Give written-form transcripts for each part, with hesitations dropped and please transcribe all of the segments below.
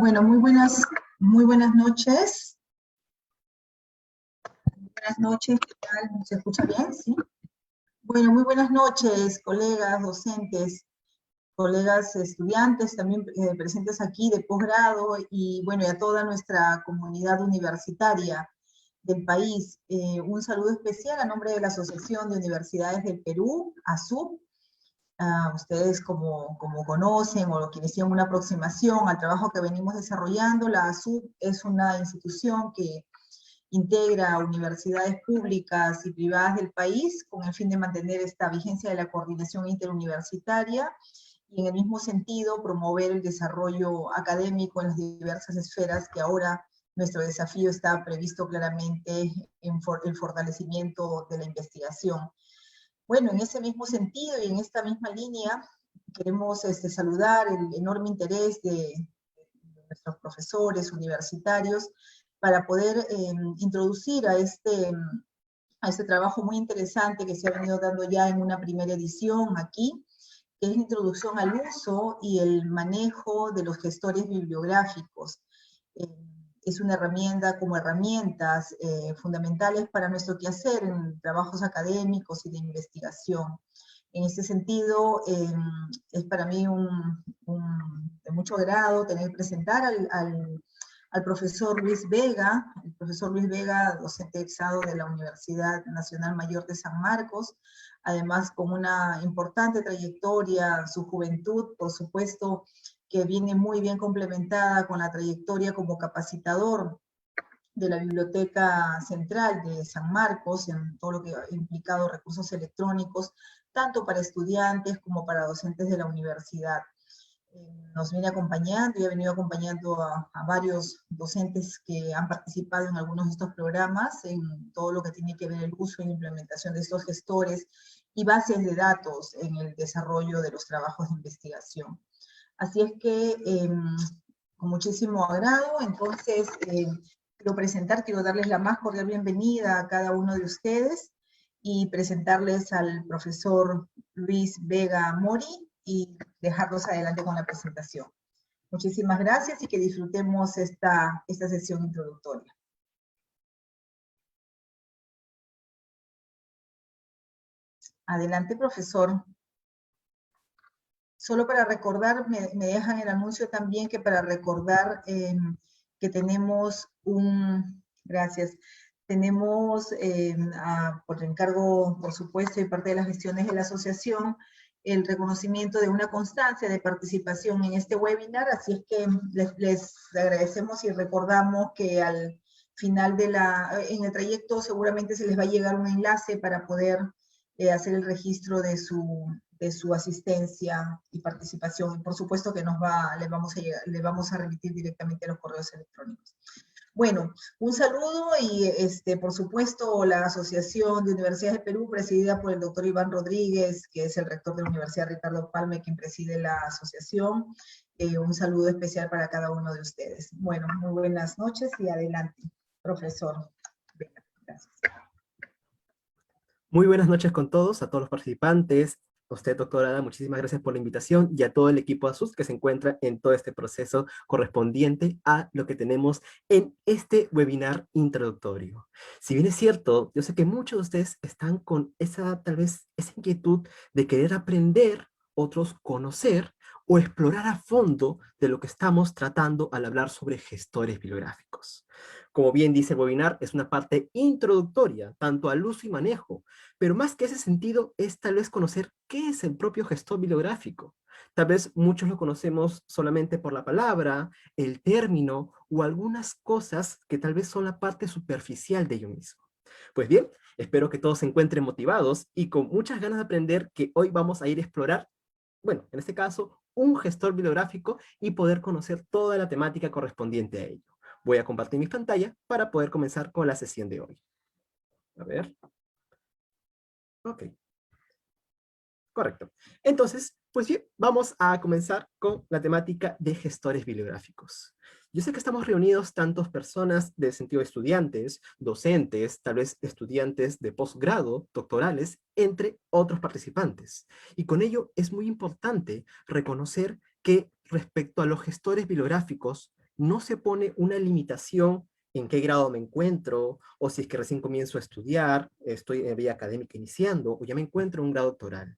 Bueno, muy buenas noches. Buenas noches, ¿qué tal? ¿Se escucha bien? ¿Sí? Bueno, muy buenas noches, colegas, docentes, colegas estudiantes también presentes aquí de posgrado y bueno, y a toda nuestra comunidad universitaria del país. Un saludo especial a nombre de la Asociación de Universidades del Perú, ASUP. Ustedes como conocen o quienes tienen una aproximación al trabajo que venimos desarrollando, la ASUP es una institución que integra universidades públicas y privadas del país con el fin de mantener esta vigencia de la coordinación interuniversitaria y en el mismo sentido promover el desarrollo académico en las diversas esferas que ahora nuestro desafío está previsto claramente en el fortalecimiento de la investigación. Bueno, en ese mismo sentido y en esta misma línea, queremos saludar el enorme interés de nuestros profesores universitarios para poder introducir a este trabajo muy interesante que se ha venido dando ya en una primera edición aquí, que es la introducción al uso y el manejo de los gestores bibliográficos. Es una herramienta como herramientas fundamentales para nuestro quehacer en trabajos académicos y de investigación. En este sentido, es para mí de mucho agrado tener que presentar al profesor Luis Vega, el profesor Luis Vega, docente egresado de la Universidad Nacional Mayor de San Marcos, además con una importante trayectoria, su juventud, por supuesto, que viene muy bien complementada con la trayectoria como capacitador de la Biblioteca Central de San Marcos, en todo lo que ha implicado recursos electrónicos, tanto para estudiantes como para docentes de la universidad. Nos viene acompañando y ha venido acompañando a varios docentes que han participado en algunos de estos programas, en todo lo que tiene que ver el uso y implementación de estos gestores y bases de datos en el desarrollo de los trabajos de investigación. Así es que, con muchísimo agrado, entonces, quiero darles la más cordial bienvenida a cada uno de ustedes y presentarles al profesor Luis Vega Mori y dejarlos adelante con la presentación. Muchísimas gracias y que disfrutemos esta sesión introductoria. Adelante, profesor. Solo para recordar, me dejan el anuncio también que para recordar que tenemos gracias, tenemos por encargo, por supuesto, y parte de las gestiones de la asociación, el reconocimiento de una constancia de participación en este webinar, así es que les agradecemos y recordamos que al final en el trayecto seguramente se les va a llegar un enlace para poder hacer el registro de su asistencia y participación. Y por supuesto que le vamos a remitir directamente a los correos electrónicos. Bueno, un saludo y por supuesto la Asociación de Universidades de Perú, presidida por el doctor Iván Rodríguez, que es el rector de la Universidad Ricardo Palme, quien preside la asociación. Un saludo especial para cada uno de ustedes. Bueno, muy buenas noches y adelante, profesor. Venga, gracias. Muy buenas noches con todos, a todos los participantes. A usted, doctora Ada, muchísimas gracias por la invitación y a todo el equipo ASUS que se encuentra en todo este proceso correspondiente a lo que tenemos en este webinar introductorio. Si bien es cierto, yo sé que muchos de ustedes están con tal vez esa inquietud de querer aprender, otros conocer o explorar a fondo de lo que estamos tratando al hablar sobre gestores bibliográficos. Como bien dice el webinar, es una parte introductoria, tanto al uso y manejo, pero más que ese sentido es tal vez conocer qué es el propio gestor bibliográfico. Tal vez muchos lo conocemos solamente por la palabra, el término o algunas cosas que tal vez son la parte superficial de ello mismo. Pues bien, espero que todos se encuentren motivados y con muchas ganas de aprender que hoy vamos a ir a explorar, bueno, en este caso, un gestor bibliográfico y poder conocer toda la temática correspondiente a ello. Voy a compartir mi pantalla para poder comenzar con la sesión de hoy. A ver. Ok. Correcto. Entonces, pues bien, vamos a comenzar con la temática de gestores bibliográficos. Yo sé que estamos reunidos tantas personas de sentido de estudiantes, docentes, tal vez estudiantes de posgrado, doctorales, entre otros participantes. Y con ello es muy importante reconocer que respecto a los gestores bibliográficos no se pone una limitación en qué grado me encuentro, o si es que recién comienzo a estudiar, estoy en vía académica iniciando, o ya me encuentro en un grado doctoral.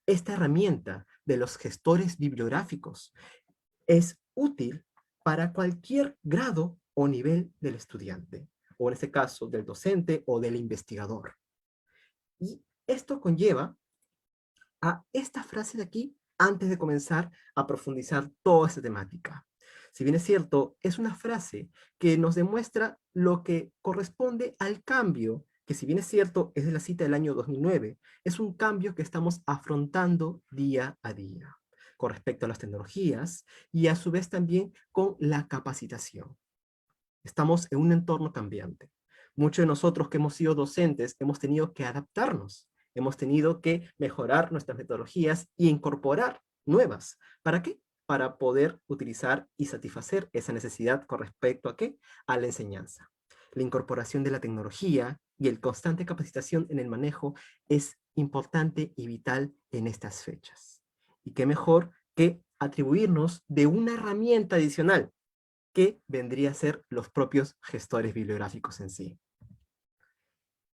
Esta herramienta de los gestores bibliográficos es útil para cualquier grado o nivel del estudiante, o en este caso del docente o del investigador. Y esto conlleva a esta frase de aquí antes de comenzar a profundizar toda esta temática. Si bien es cierto, es una frase que nos demuestra lo que corresponde al cambio, que si bien es cierto, es de la cita del año 2009, es un cambio que estamos afrontando día a día con respecto a las tecnologías y a su vez también con la capacitación. Estamos en un entorno cambiante. Muchos de nosotros que hemos sido docentes hemos tenido que adaptarnos, hemos tenido que mejorar nuestras metodologías y incorporar nuevas. ¿Para qué? Para poder utilizar y satisfacer esa necesidad con respecto a qué? A la enseñanza. La incorporación de la tecnología y el constante capacitación en el manejo es importante y vital en estas fechas. Y qué mejor que atribuirnos de una herramienta adicional que vendría a ser los propios gestores bibliográficos en sí.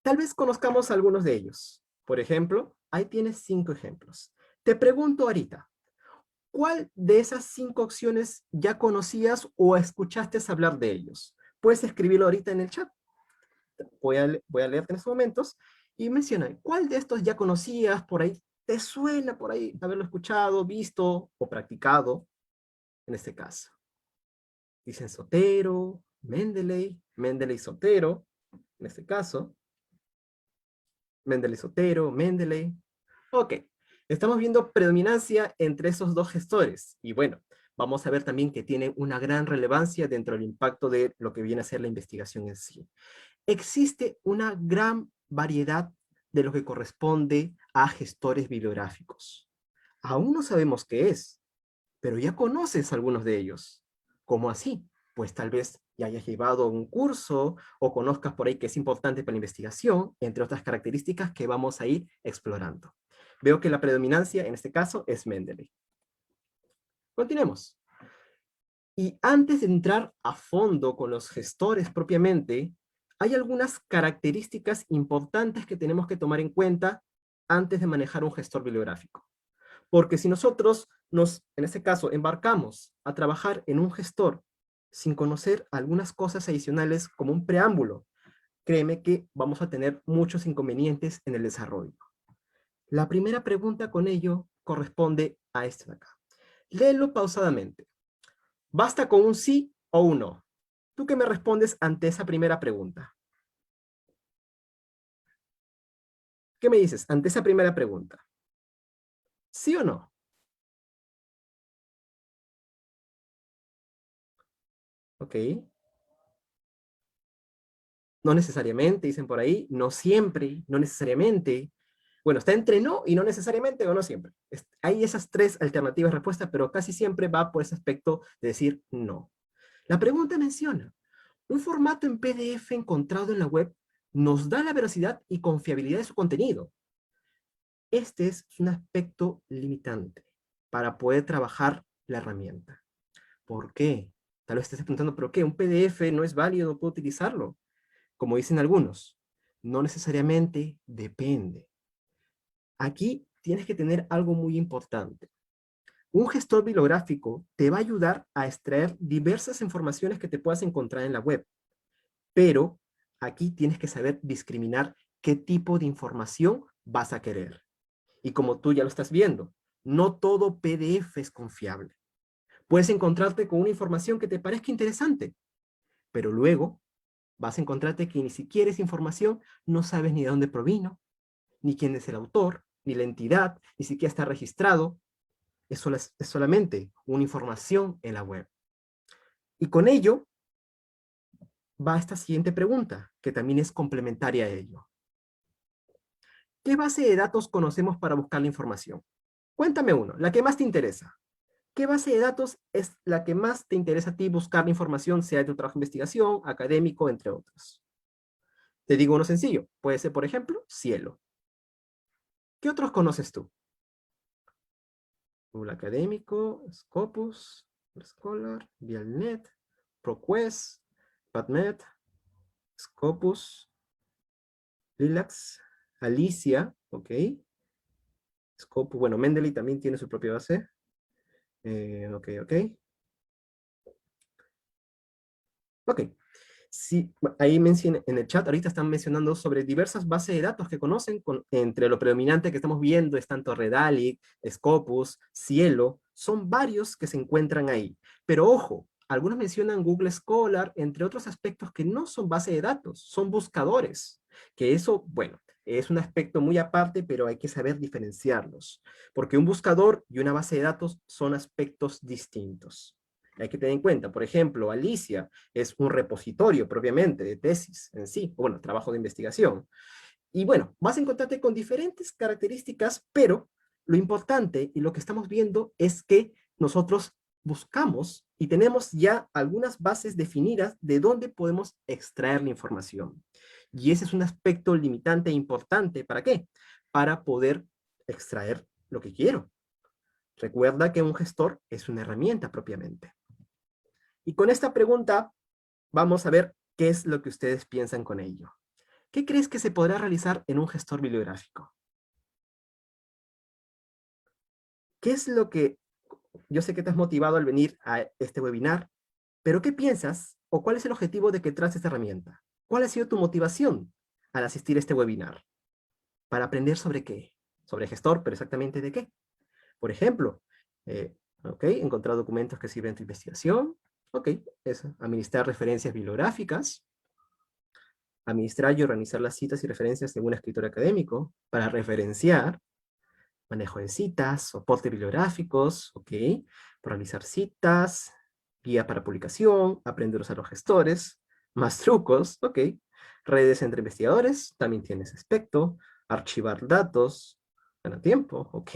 Tal vez conozcamos algunos de ellos. Por ejemplo, ahí tienes 5 ejemplos. Te pregunto ahorita, ¿cuál de esas 5 opciones ya conocías o escuchaste hablar de ellos? Puedes escribirlo ahorita en el chat. Voy a leerte en estos momentos y menciona, ¿cuál de estos ya conocías por ahí? ¿Te suena por ahí haberlo escuchado, visto o practicado? En este caso. Dicen Sotero, Mendeley, Mendeley-Sotero, en este caso. Mendeley-Sotero, Mendeley. Ok, estamos viendo predominancia entre esos dos gestores. Y bueno, vamos a ver también que tienen una gran relevancia dentro del impacto de lo que viene a ser la investigación en sí. Existe una gran variedad de lo que corresponde a gestores bibliográficos. Aún no sabemos qué es, pero ya conoces algunos de ellos. ¿Cómo así? Pues tal vez ya hayas llevado un curso o conozcas por ahí que es importante para la investigación, entre otras características que vamos a ir explorando. Veo que la predominancia en este caso es Mendeley. Continuemos. Y antes de entrar a fondo con los gestores propiamente, hay algunas características importantes que tenemos que tomar en cuenta antes de manejar un gestor bibliográfico. Porque si nosotros en este caso, embarcamos a trabajar en un gestor sin conocer algunas cosas adicionales como un preámbulo, créeme que vamos a tener muchos inconvenientes en el desarrollo. La primera pregunta con ello corresponde a este de acá. Léelo pausadamente. ¿Basta con un sí o un no? ¿Tú qué me respondes ante esa primera pregunta? ¿Qué me dices ante esa primera pregunta? ¿Sí o no? Ok. No necesariamente, dicen por ahí, no siempre, no necesariamente. Bueno, está entre no y no necesariamente o no siempre. Hay esas 3 alternativas de respuesta, pero casi siempre va por ese aspecto de decir no. La pregunta menciona, ¿un formato en PDF encontrado en la web nos da la veracidad y confiabilidad de su contenido? Este es un aspecto limitante para poder trabajar la herramienta. ¿Por qué? Tal vez estés preguntando, ¿pero qué? ¿Un PDF no es válido? ¿No puedo utilizarlo? Como dicen algunos, no necesariamente depende. Aquí tienes que tener algo muy importante. Un gestor bibliográfico te va a ayudar a extraer diversas informaciones que te puedas encontrar en la web, pero aquí tienes que saber discriminar qué tipo de información vas a querer. Y como tú ya lo estás viendo, no todo PDF es confiable. Puedes encontrarte con una información que te parezca interesante, pero luego vas a encontrarte que ni siquiera esa información no sabes ni de dónde provino, ni quién es el autor, ni la entidad, ni siquiera está registrado. Es solamente una información en la web. Y con ello va esta siguiente pregunta, que también es complementaria a ello. ¿Qué base de datos conocemos para buscar la información? Cuéntame uno, la que más te interesa. ¿qué base de datos es la que más te interesa a ti buscar la información, sea de tu trabajo de investigación, académico, entre otros? Te digo uno sencillo. Puede ser, por ejemplo, Cielo. ¿Qué otros conoces tú? Google Académico, Scopus, Scholar, Vialnet, ProQuest, PubMed, Scopus, Lilacs, Alicia, ok. Scopus, bueno, Mendeley también tiene su propia base. Ok, ok. Ok. Sí, ahí menciona, en el chat ahorita están mencionando sobre diversas bases de datos que conocen, entre lo predominante que estamos viendo es tanto Redalyc, Scopus, Cielo, son varios que se encuentran ahí. Pero ojo, algunos mencionan Google Scholar, entre otros aspectos que no son base de datos, son buscadores, que eso, bueno, es un aspecto muy aparte, pero hay que saber diferenciarlos, porque un buscador y una base de datos son aspectos distintos. Hay que tener en cuenta, por ejemplo, Alicia es un repositorio propiamente de tesis en sí, o bueno, trabajo de investigación. Y bueno, vas a encontrarte con diferentes características, pero lo importante y lo que estamos viendo es que nosotros buscamos y tenemos ya algunas bases definidas de dónde podemos extraer la información. Y ese es un aspecto limitante e importante. ¿Para qué? Para poder extraer lo que quiero. Recuerda que un gestor es una herramienta propiamente. Y con esta pregunta vamos a ver qué es lo que ustedes piensan con ello. ¿Qué crees que se podrá realizar en un gestor bibliográfico? ¿Qué es lo que, yo sé que te has motivado al venir a este webinar, pero qué piensas o cuál es el objetivo de que traes esta herramienta? ¿Cuál ha sido tu motivación al asistir a este webinar? ¿Para aprender sobre qué? Sobre gestor, pero exactamente de qué. Por ejemplo, encontrar documentos que sirven en tu investigación. Ok, eso, administrar referencias bibliográficas. Administrar y organizar las citas y referencias de un escritor académico, para referenciar, manejo de citas, soporte bibliográficos, ok, para realizar citas, guía para publicación, aprender a usar los gestores, más trucos, ok, redes entre investigadores, también tiene ese aspecto, archivar datos, gana tiempo, ok,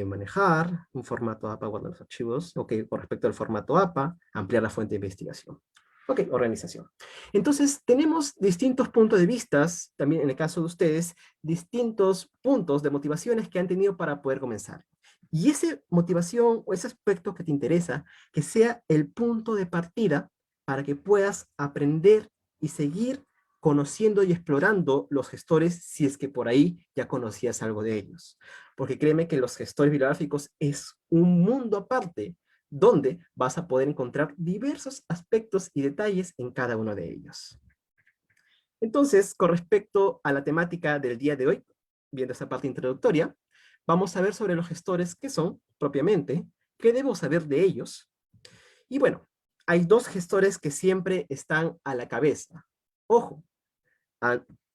manejar un formato APA, guardar los archivos, ok, con respecto al formato APA, ampliar la fuente de investigación. Ok, organización. Entonces, tenemos distintos puntos de vista, también en el caso de ustedes, distintos puntos de motivaciones que han tenido para poder comenzar. Y esa motivación o ese aspecto que te interesa, que sea el punto de partida para que puedas aprender y seguir conociendo y explorando los gestores si es que por ahí ya conocías algo de ellos. Porque créeme que los gestores bibliográficos es un mundo aparte donde vas a poder encontrar diversos aspectos y detalles en cada uno de ellos. Entonces, con respecto a la temática del día de hoy, viendo esa parte introductoria, vamos a ver sobre los gestores que son, propiamente, qué debo saber de ellos. Y bueno, hay dos gestores que siempre están a la cabeza. Ojo,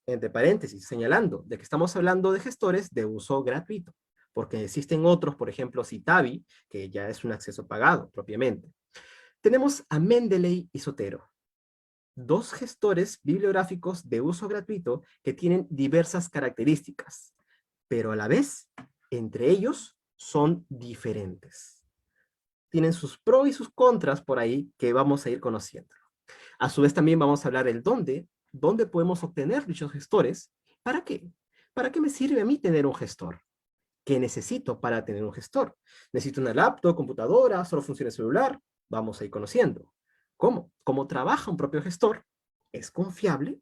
entre paréntesis, señalando de que estamos hablando de gestores de uso gratuito, porque existen otros, por ejemplo, Citavi, que ya es un acceso pagado propiamente. Tenemos a Mendeley y Zotero, dos gestores bibliográficos de uso gratuito que tienen diversas características, pero a la vez, entre ellos, son diferentes. Tienen sus pros y sus contras por ahí que vamos a ir conociendo. A su vez también vamos a hablar del dónde podemos obtener dichos gestores. ¿Para qué? ¿Para qué me sirve a mí tener un gestor? ¿Qué necesito para tener un gestor? ¿Necesito una laptop, computadora, solo funciona el celular? Vamos a ir conociendo. ¿Cómo? ¿Cómo trabaja un propio gestor? ¿Es confiable?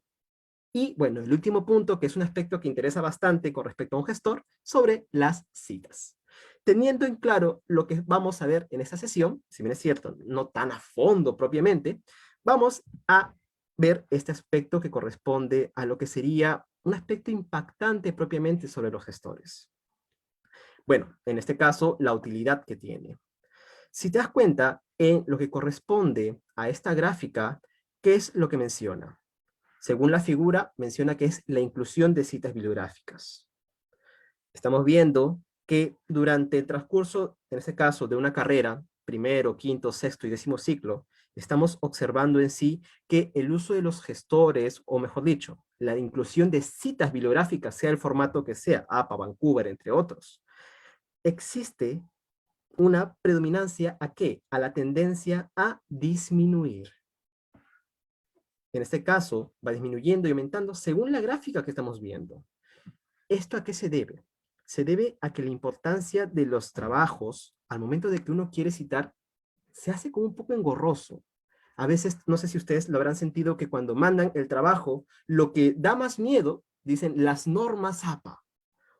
Y bueno, el último punto, que es un aspecto que interesa bastante con respecto a un gestor, sobre las citas. Teniendo en claro lo que vamos a ver en esta sesión, si bien es cierto, no tan a fondo propiamente, vamos a ver este aspecto que corresponde a lo que sería un aspecto impactante propiamente sobre los gestores. Bueno, en este caso, la utilidad que tiene. Si te das cuenta, en lo que corresponde a esta gráfica, ¿qué es lo que menciona? Según la figura, menciona que es la inclusión de citas bibliográficas. Estamos viendo que durante el transcurso, en este caso, de una carrera, primero, quinto, sexto y décimo ciclo, estamos observando en sí que el uso de los gestores, o mejor dicho, la inclusión de citas bibliográficas, sea el formato que sea, APA, Vancouver, entre otros, existe una predominancia ¿a qué? A la tendencia a disminuir. En este caso, va disminuyendo y aumentando según la gráfica que estamos viendo. ¿Esto a qué se debe? Se debe a que la importancia de los trabajos, al momento de que uno quiere citar, se hace como un poco engorroso. A veces, no sé si ustedes lo habrán sentido, que cuando mandan el trabajo, lo que da más miedo, dicen las normas APA,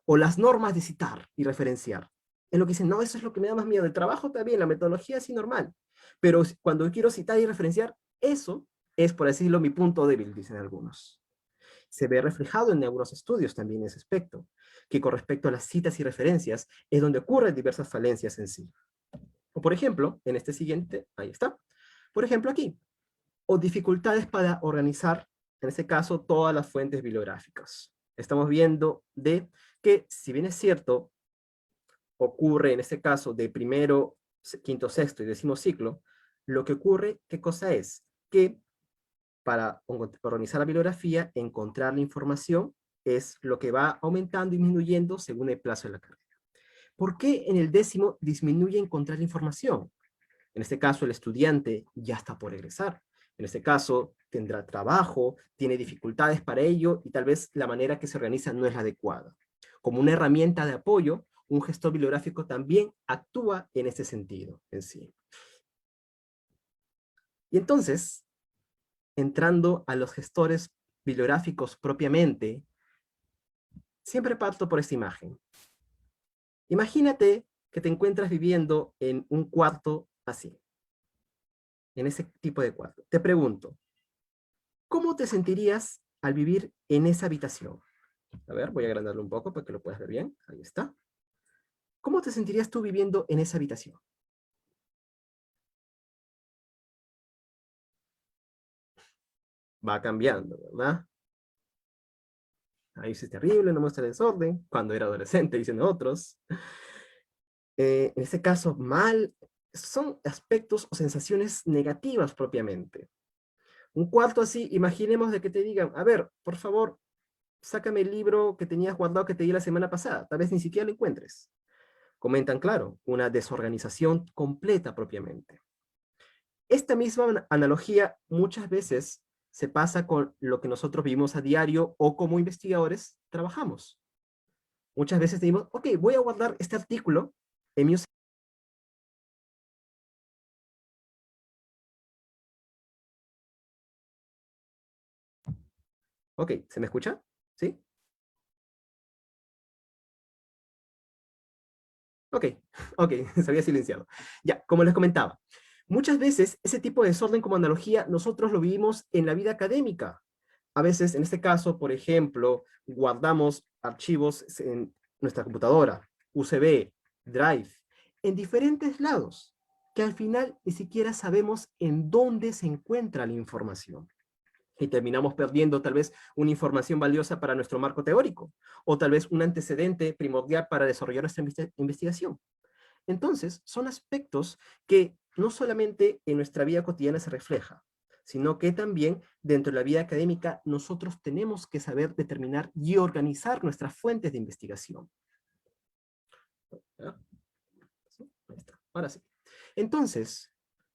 o las normas de citar y referenciar. Es lo que dicen, no, eso es lo que me da más miedo. El trabajo está bien, la metodología es normal. Pero cuando quiero citar y referenciar, eso es, por así decirlo, mi punto débil, dicen algunos. Se ve reflejado en algunos estudios también ese aspecto, que con respecto a las citas y referencias es donde ocurren diversas falencias en sí. O por ejemplo, en este siguiente, ahí está. Por ejemplo aquí, o dificultades para organizar, en este caso, todas las fuentes bibliográficas. Estamos viendo de que, si bien es cierto, ocurre en este caso de primero, quinto, sexto y décimo ciclo, lo que ocurre, ¿qué cosa es? Que para organizar la bibliografía, encontrar la información es lo que va aumentando y disminuyendo según el plazo de la carrera. ¿Por qué en el décimo disminuye encontrar la información? En este caso, el estudiante ya está por egresar. En este caso, tendrá trabajo, tiene dificultades para ello y tal vez la manera que se organiza no es la adecuada. Como una herramienta de apoyo, un gestor bibliográfico también actúa en ese sentido en sí. Y entonces, entrando a los gestores bibliográficos propiamente, siempre parto por esta imagen. Imagínate que te encuentras viviendo en un cuarto así, en ese tipo de cuarto. Te pregunto, ¿cómo te sentirías al vivir en esa habitación? A ver, voy a agrandarlo un poco para que lo puedas ver bien. Ahí está. ¿Cómo te sentirías tú viviendo en esa habitación? Va cambiando, ¿verdad? Ahí sí es terrible, no muestra desorden. Cuando era adolescente, dicen otros. En este caso, mal, son aspectos o sensaciones negativas propiamente. Un cuarto así, imaginemos de que te digan, a ver, por favor, sácame el libro que tenías guardado que te di la semana pasada. Tal vez ni siquiera lo encuentres. Comentan, claro, una desorganización completa propiamente. Esta misma analogía muchas veces se pasa con lo que nosotros vivimos a diario o como investigadores trabajamos. Muchas veces decimos, ok, voy a guardar este artículo en mi... Ok, ¿se me escucha? ¿Sí? Ok, ok, se había silenciado. Ya, como les comentaba, muchas veces ese tipo de desorden como analogía nosotros lo vivimos en la vida académica. A veces, en este caso, por ejemplo, guardamos archivos en nuestra computadora, USB, Drive, en diferentes lados, que al final ni siquiera sabemos en dónde se encuentra la información. Y terminamos perdiendo tal vez una información valiosa para nuestro marco teórico, o tal vez un antecedente primordial para desarrollar nuestra investigación. Entonces, son aspectos que no solamente en nuestra vida cotidiana se refleja, sino que también dentro de la vida académica nosotros tenemos que saber determinar y organizar nuestras fuentes de investigación. ¿Ya? Ahí está. Ahora sí. Entonces,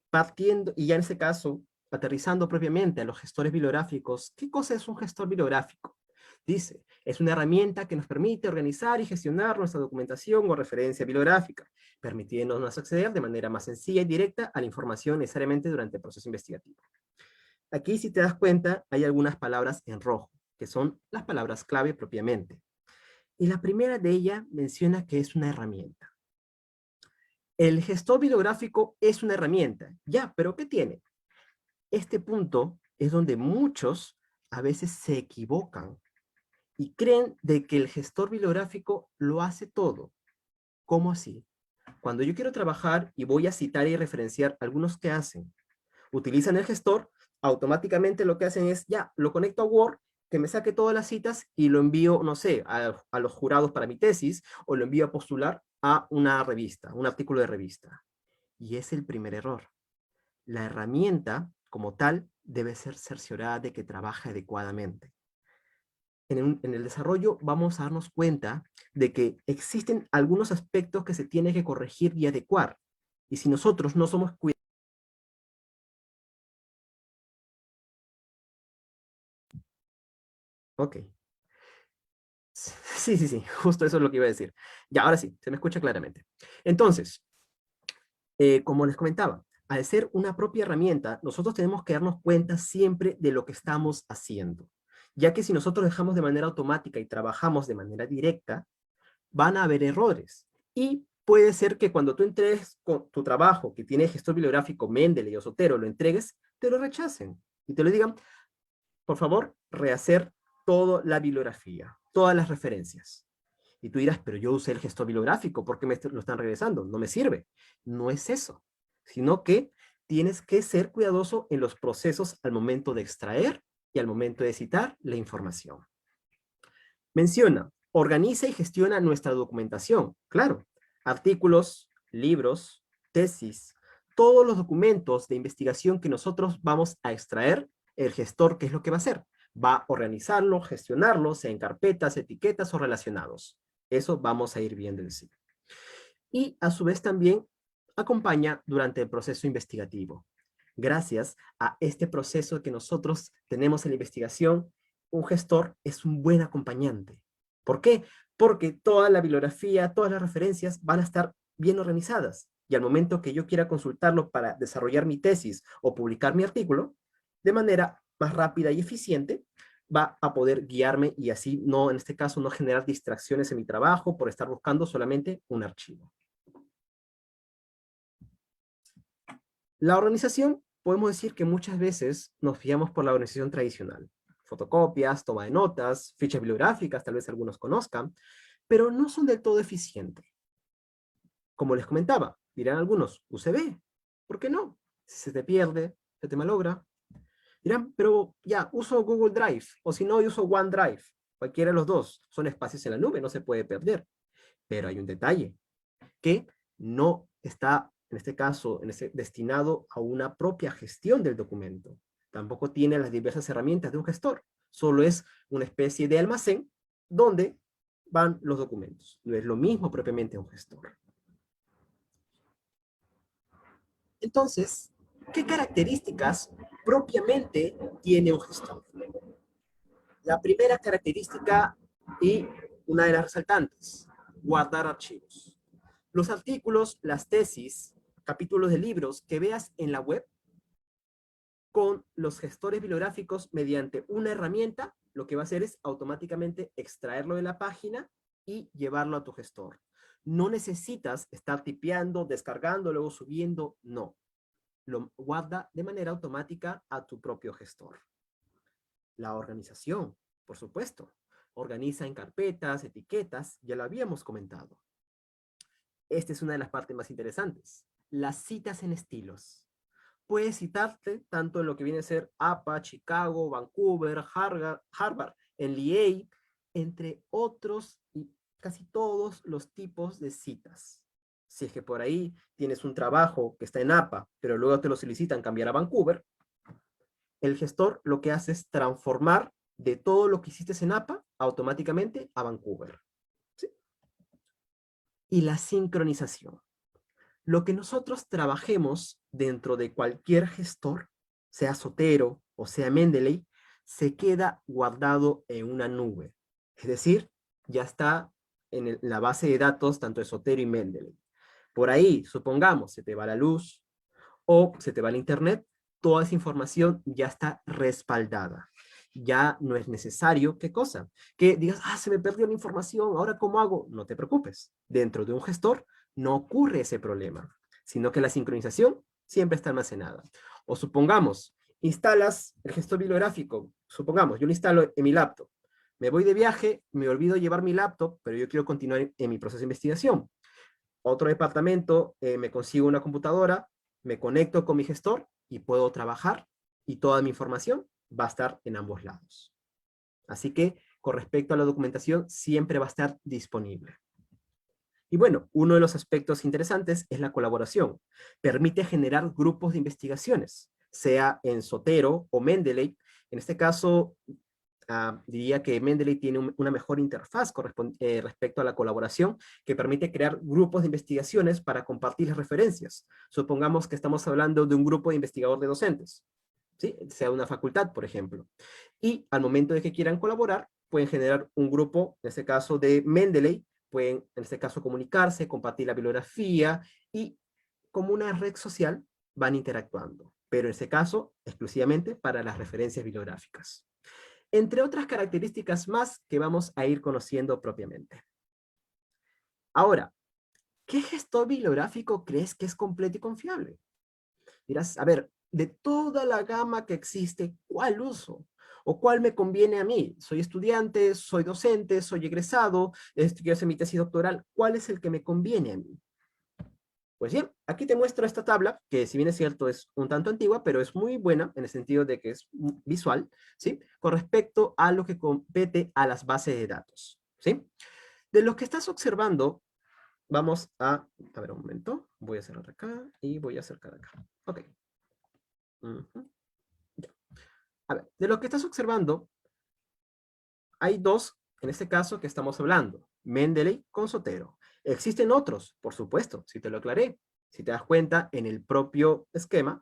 partiendo, y ya en este caso, aterrizando propiamente a los gestores bibliográficos, ¿qué cosa es un gestor bibliográfico? Dice, es una herramienta que nos permite organizar y gestionar nuestra documentación o referencia bibliográfica, permitiéndonos acceder de manera más sencilla y directa a la información necesariamente durante el proceso investigativo. Aquí, si te das cuenta, hay algunas palabras en rojo, que son las palabras clave propiamente. Y la primera de ellas menciona que es una herramienta. El gestor bibliográfico es una herramienta. Ya, pero ¿qué tiene? Este punto es donde muchos a veces se equivocan y creen de que el gestor bibliográfico lo hace todo. ¿Cómo así? Cuando yo quiero trabajar y voy a citar y referenciar, algunos que hacen, utilizan el gestor, automáticamente lo que hacen es, ya, lo conecto a Word, que me saque todas las citas y lo envío, no sé, a los jurados para mi tesis, o lo envío a postular a una revista, un artículo de revista. Y es el primer error. La herramienta, como tal, debe ser cerciorada de que trabaje adecuadamente. en el desarrollo vamos a darnos cuenta de que existen algunos aspectos que se tienen que corregir y adecuar. Y si nosotros no somos cuidadosos, ok. Sí, sí, sí, justo eso es lo que iba a decir. Ya, ahora sí, se me escucha claramente. Entonces, como les comentaba, al ser una propia herramienta, nosotros tenemos que darnos cuenta siempre de lo que estamos haciendo, ya que si nosotros dejamos de manera automática y trabajamos de manera directa, van a haber errores. Y puede ser que cuando tú entregues con tu trabajo, que tiene gestor bibliográfico Mendeley o Zotero, lo entregues, te lo rechacen y te lo digan, por favor, rehacer toda la bibliografía, todas las referencias. Y tú dirás, pero yo usé el gestor bibliográfico, ¿por qué me lo están regresando? No me sirve. No es eso, sino que tienes que ser cuidadoso en los procesos al momento de extraer y al momento de citar la información. Menciona, organiza y gestiona nuestra documentación. Claro, artículos, libros, tesis, todos los documentos de investigación que nosotros vamos a extraer, el gestor, ¿qué es lo que va a hacer? Va a organizarlo, gestionarlo, sea en carpetas, etiquetas o relacionados. Eso vamos a ir viendo en sí. Y a su vez también acompaña durante el proceso investigativo. Gracias a este proceso que nosotros tenemos en la investigación, un gestor es un buen acompañante. ¿Por qué? Porque toda la bibliografía, todas las referencias van a estar bien organizadas. Y al momento que yo quiera consultarlo para desarrollar mi tesis o publicar mi artículo, de manera más rápida y eficiente, va a poder guiarme y así no, en este caso, no generar distracciones en mi trabajo por estar buscando solamente un archivo. La organización, podemos decir que muchas veces nos fiamos por la organización tradicional. Fotocopias, toma de notas, fichas bibliográficas, tal vez algunos conozcan, pero no son del todo eficientes. Como les comentaba, dirán algunos, UCB, ¿por qué no? Si se te pierde, se te malogra. Dirán, pero ya, uso Google Drive, o si no, uso OneDrive. Cualquiera de los dos, son espacios en la nube, no se puede perder. Pero hay un detalle, que no está, en este caso, destinado a una propia gestión del documento. Tampoco tiene las diversas herramientas de un gestor. Solo es una especie de almacén donde van los documentos. No es lo mismo propiamente un gestor. Entonces, ¿qué características propiamente tiene un gestor? La primera característica y una de las resaltantes, guardar archivos. Los artículos, las tesis, capítulos de libros que veas en la web, con los gestores bibliográficos mediante una herramienta, lo que va a hacer es automáticamente extraerlo de la página y llevarlo a tu gestor. No necesitas estar tipeando, descargando, luego subiendo, no. Lo guarda de manera automática a tu propio gestor. La organización, por supuesto. Organiza en carpetas, etiquetas, ya lo habíamos comentado. Esta es una de las partes más interesantes. Las citas en estilos. Puedes citarte tanto en lo que viene a ser APA, Chicago, Vancouver, Harvard, en Liège, entre otros y casi todos los tipos de citas. Si es que por ahí tienes un trabajo que está en APA, pero luego te lo solicitan cambiar a Vancouver, el gestor lo que hace es transformar de todo lo que hiciste en APA automáticamente a Vancouver. ¿Sí? Y la sincronización. Lo que nosotros trabajemos dentro de cualquier gestor, sea Zotero o sea Mendeley, se queda guardado en una nube. Es decir, ya está en la base de datos tanto de Zotero y Mendeley. Por ahí, supongamos, se te va la luz o se te va el internet, toda esa información ya está respaldada. Ya no es necesario, ¿qué cosa? Que digas, se me perdió la información, ¿ahora cómo hago? No te preocupes. Dentro de un gestor no ocurre ese problema, sino que la sincronización siempre está almacenada. O supongamos, instalas el gestor bibliográfico, supongamos, yo lo instalo en mi laptop, me voy de viaje, me olvido llevar mi laptop, pero yo quiero continuar en mi proceso de investigación. Otro departamento, me consigo una computadora, me conecto con mi gestor y puedo trabajar y toda mi información va a estar en ambos lados. Así que, con respecto a la documentación, siempre va a estar disponible. Y bueno, uno de los aspectos interesantes es la colaboración. Permite generar grupos de investigaciones, sea en Zotero o Mendeley. En este caso, diría que Mendeley tiene una mejor interfaz respecto a la colaboración que permite crear grupos de investigaciones para compartir las referencias. Supongamos que estamos hablando de un grupo de investigadores de docentes, ¿sí? Sea una facultad, por ejemplo. Y al momento de que quieran colaborar, pueden generar un grupo, en este caso de Mendeley, pueden en este caso comunicarse, compartir la bibliografía y como una red social van interactuando. Pero en este caso, exclusivamente para las referencias bibliográficas. Entre otras características más que vamos a ir conociendo propiamente. Ahora, ¿qué gestor bibliográfico crees que es completo y confiable? Dirás, a ver, de toda la gama que existe, ¿cuál uso? ¿O cuál me conviene a mí? Soy estudiante, soy docente, soy egresado, quiero hacer mi tesis doctoral. ¿Cuál es el que me conviene a mí? Pues bien, aquí te muestro esta tabla, que si bien es cierto es un tanto antigua, pero es muy buena en el sentido de que es visual, ¿sí? Con respecto a lo que compete a las bases de datos, ¿sí? De lo que estás observando, vamos a ver un momento, voy a cerrar acá y voy a acercar acá. Ok. Ya. A ver, de lo que estás observando, hay dos, en este caso, que estamos hablando. Mendeley con Zotero. Existen otros, por supuesto, si te lo aclaré. Si te das cuenta, en el propio esquema,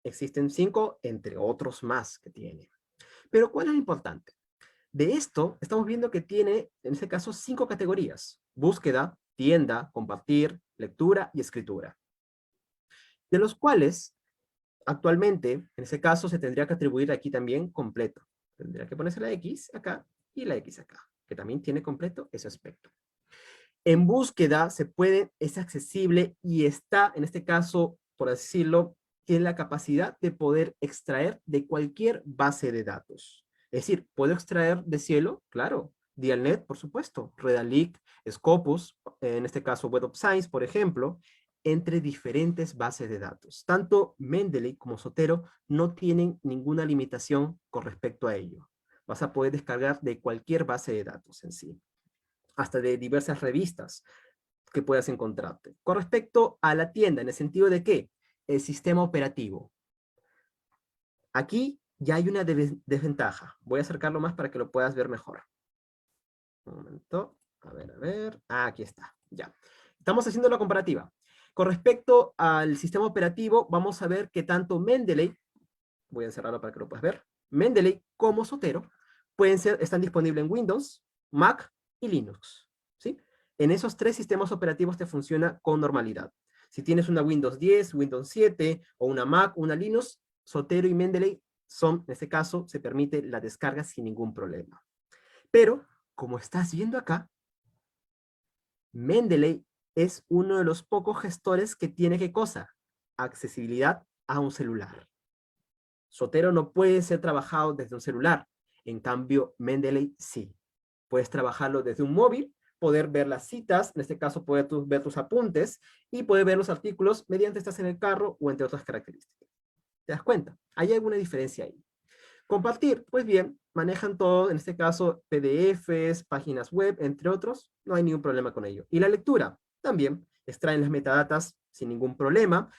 existen 5, entre otros más que tiene. Pero, ¿cuál es lo importante? De esto, estamos viendo que tiene, en este caso, 5 categorías. Búsqueda, tienda, compartir, lectura y escritura. De los cuales, actualmente, en ese caso, se tendría que atribuir aquí también completo. Tendría que ponerse la X acá y la X acá, que también tiene completo ese aspecto. En búsqueda es accesible y está, en este caso, por decirlo, tiene la capacidad de poder extraer de cualquier base de datos. Es decir, ¿puedo extraer de Cielo? Claro. Dialnet, por supuesto. Redalyc, Scopus, en este caso Web of Science, por ejemplo, entre diferentes bases de datos. Tanto Mendeley como Zotero no tienen ninguna limitación con respecto a ello. Vas a poder descargar de cualquier base de datos en sí, hasta de diversas revistas que puedas encontrarte. Con respecto a la tienda, en el sentido de que el sistema operativo. Aquí ya hay una desventaja. Voy a acercarlo más para que lo puedas ver mejor. Un momento. A ver. Ah, aquí está. Ya. Estamos haciendo la comparativa. Con respecto al sistema operativo, vamos a ver que tanto Mendeley, voy a encerrarlo para que lo puedas ver, Mendeley como Zotero están disponibles en Windows, Mac y Linux. ¿Sí? En esos 3 sistemas operativos te funciona con normalidad. Si tienes una Windows 10, Windows 7, o una Mac, una Linux, Zotero y Mendeley son, en este caso, se permite la descarga sin ningún problema. Pero, como estás viendo acá, Mendeley es uno de los pocos gestores que tiene, ¿qué cosa? Accesibilidad a un celular. Zotero no puede ser trabajado desde un celular. En cambio, Mendeley sí. Puedes trabajarlo desde un móvil, poder ver las citas, en este caso poder ver tus apuntes, y poder ver los artículos mediante estás en el carro o entre otras características. ¿Te das cuenta? ¿Hay alguna diferencia ahí? Compartir, pues bien, manejan todo, en este caso, PDFs, páginas web, entre otros, no hay ningún problema con ello. Y la lectura, también, extraen las metadatas sin ningún problema,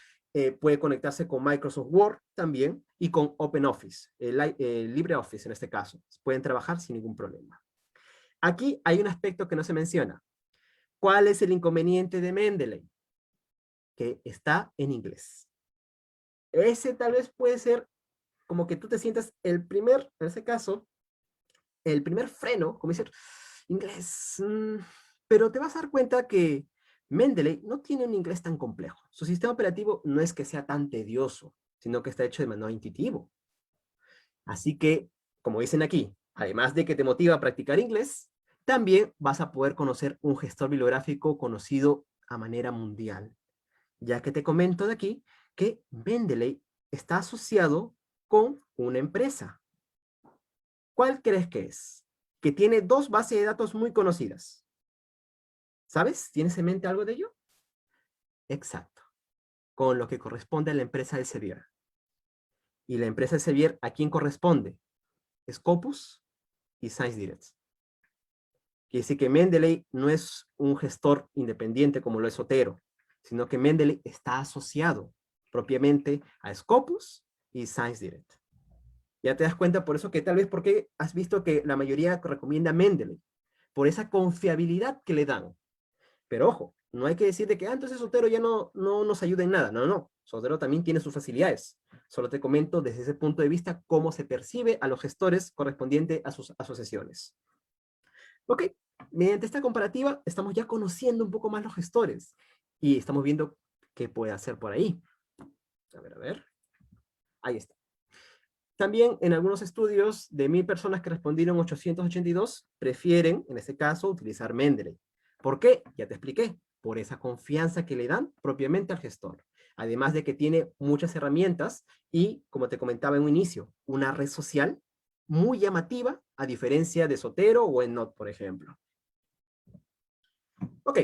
puede conectarse con Microsoft Word también, y con OpenOffice, LibreOffice en este caso. Pueden trabajar sin ningún problema. Aquí hay un aspecto que no se menciona. ¿Cuál es el inconveniente de Mendeley? Que está en inglés. Ese tal vez puede ser como que tú te sientas en ese caso, el primer freno, como decir, inglés. Pero te vas a dar cuenta que Mendeley no tiene un inglés tan complejo. Su sistema operativo no es que sea tan tedioso, sino que está hecho de manera intuitivo. Así que, como dicen aquí, además de que te motiva a practicar inglés, también vas a poder conocer un gestor bibliográfico conocido a manera mundial. Ya que te comento de aquí que Mendeley está asociado con una empresa. ¿Cuál crees que es? Que tiene 2 bases de datos muy conocidas. ¿Sabes? ¿Tienes en mente algo de ello? Exacto. Con lo que corresponde a la empresa Elsevier. Y la empresa Elsevier, ¿a quién corresponde? Scopus y ScienceDirect. Quiere decir que Mendeley no es un gestor independiente como lo es Zotero, sino que Mendeley está asociado propiamente a Scopus y ScienceDirect. Ya te das cuenta por eso que tal vez porque has visto que la mayoría recomienda Mendeley, por esa confiabilidad que le dan. Pero ojo, no hay que decir de que entonces Zotero ya no nos ayuda en nada. No, no. Zotero también tiene sus facilidades. Solo te comento desde ese punto de vista cómo se percibe a los gestores correspondiente a sus asociaciones. Ok, mediante esta comparativa estamos ya conociendo un poco más los gestores y estamos viendo qué puede hacer por ahí. A ver. Ahí está. También en algunos estudios de 1000 personas que respondieron 882, prefieren, en este caso, utilizar Mendeley. ¿Por qué? Ya te expliqué. Por esa confianza que le dan propiamente al gestor. Además de que tiene muchas herramientas y, como te comentaba en un inicio, una red social muy llamativa, a diferencia de Zotero o EndNote, por ejemplo. Ok,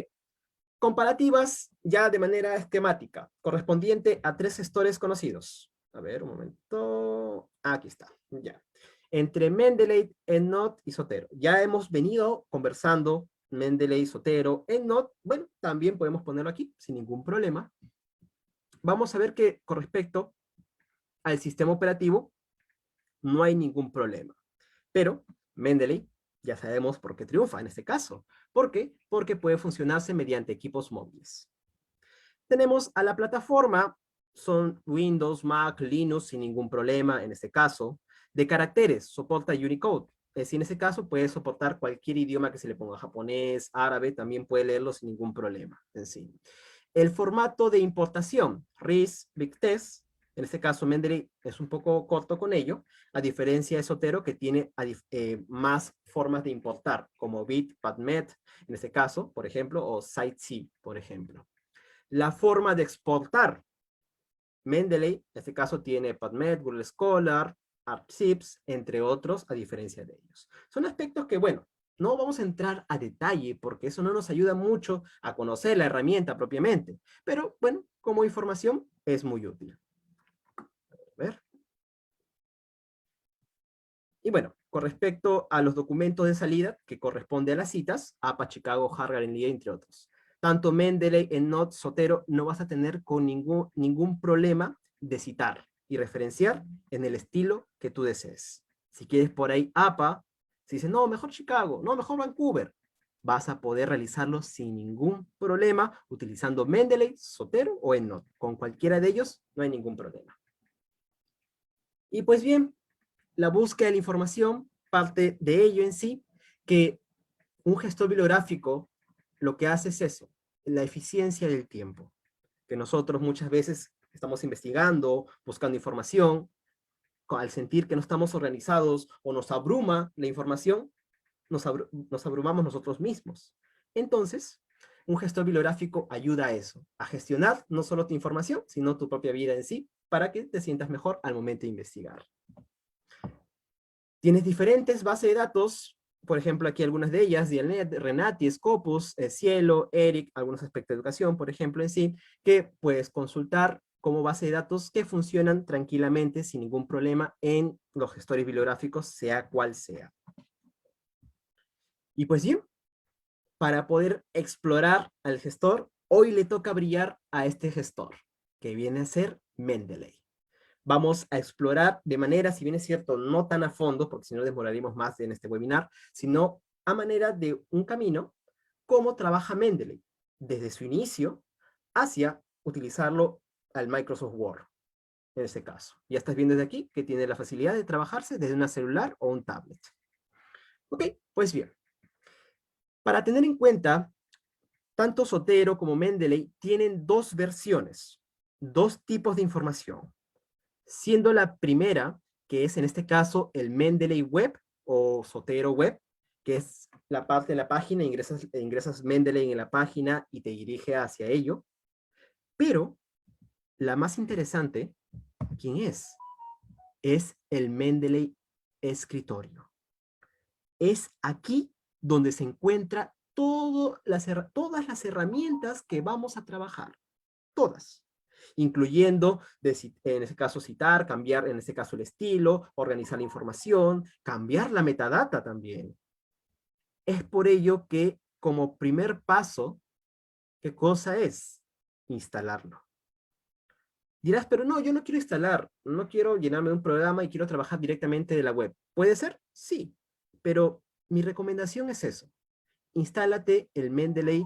comparativas ya de manera esquemática, correspondiente a 3 gestores conocidos. A ver, un momento. Aquí está, ya. Entre Mendeley, EndNote y Zotero. Ya hemos venido conversando Mendeley, Zotero, EndNote. Bueno, también podemos ponerlo aquí, sin ningún problema. Vamos a ver que con respecto al sistema operativo, no hay ningún problema. Pero Mendeley, ya sabemos por qué triunfa en este caso. ¿Por qué? Porque puede funcionarse mediante equipos móviles. Tenemos a la plataforma, son Windows, Mac, Linux, sin ningún problema en este caso. De caracteres, soporta Unicode. Es decir, en ese caso puede soportar cualquier idioma que se le ponga, japonés, árabe, también puede leerlo sin ningún problema en sí. El formato de importación, RIS, BigText, en este caso Mendeley es un poco corto con ello, a diferencia de Zotero que tiene más formas de importar, como Bit, PubMed, en este caso, por ejemplo, o SiteC, por ejemplo. La forma de exportar, Mendeley, en este caso tiene PubMed, Google Scholar, ArcZips, entre otros, a diferencia de ellos. Son aspectos que, bueno, no vamos a entrar a detalle porque eso no nos ayuda mucho a conocer la herramienta propiamente, pero bueno, como información es muy útil. A ver. Y bueno, con respecto a los documentos de salida que corresponde a las citas, APA, Chicago, Harvard, entre otros. Tanto Mendeley, EndNote, Zotero, no vas a tener con ningún problema de citar y referenciar en el estilo que tú desees. Si quieres por ahí APA, si dices, no, mejor Chicago, no, mejor Vancouver, vas a poder realizarlo sin ningún problema utilizando Mendeley, Zotero o EndNote. Con cualquiera de ellos no hay ningún problema. Y pues bien, la búsqueda de la información parte de ello en sí, que un gestor bibliográfico lo que hace es eso, la eficiencia del tiempo. Que nosotros muchas veces estamos investigando, buscando información, al sentir que no estamos organizados o nos abruma la información, nos abrumamos nosotros mismos. Entonces, un gestor bibliográfico ayuda a eso, a gestionar no solo tu información, sino tu propia vida en sí, para que te sientas mejor al momento de investigar. Tienes diferentes bases de datos, por ejemplo, aquí algunas de ellas, Dialnet, Renati, Scopus, Cielo, ERIC, algunos aspectos de educación, por ejemplo, en sí, que puedes consultar como base de datos que funcionan tranquilamente, sin ningún problema, en los gestores bibliográficos, sea cual sea. Y pues bien, para poder explorar al gestor, hoy le toca brillar a este gestor, que viene a ser Mendeley. Vamos a explorar de manera, si bien es cierto, no tan a fondo, porque si no demoraríamos más en este webinar, sino a manera de un camino, cómo trabaja Mendeley, desde su inicio hacia utilizarlo al Microsoft Word, en este caso. Ya estás viendo desde aquí que tiene la facilidad de trabajarse desde una celular o un tablet. Ok, pues bien. Para tener en cuenta, tanto Zotero como Mendeley tienen dos versiones, dos tipos de información. Siendo la primera, que es en este caso el Mendeley Web o Zotero Web, que es la parte de la página, ingresas Mendeley en la página y te dirige hacia ello. Pero la más interesante, ¿quién es? Es el Mendeley Escritorio. Es aquí donde se encuentra todas las herramientas que vamos a trabajar. Todas. Incluyendo, en ese caso, citar, cambiar, en este caso, el estilo, organizar la información, cambiar la metadata también. Es por ello que, como primer paso, ¿qué cosa es? Instalarlo. Dirás, pero no, yo no quiero instalar, no quiero llenarme de un programa y quiero trabajar directamente de la web. ¿Puede ser? Sí, pero mi recomendación es eso. Instálate el Mendeley,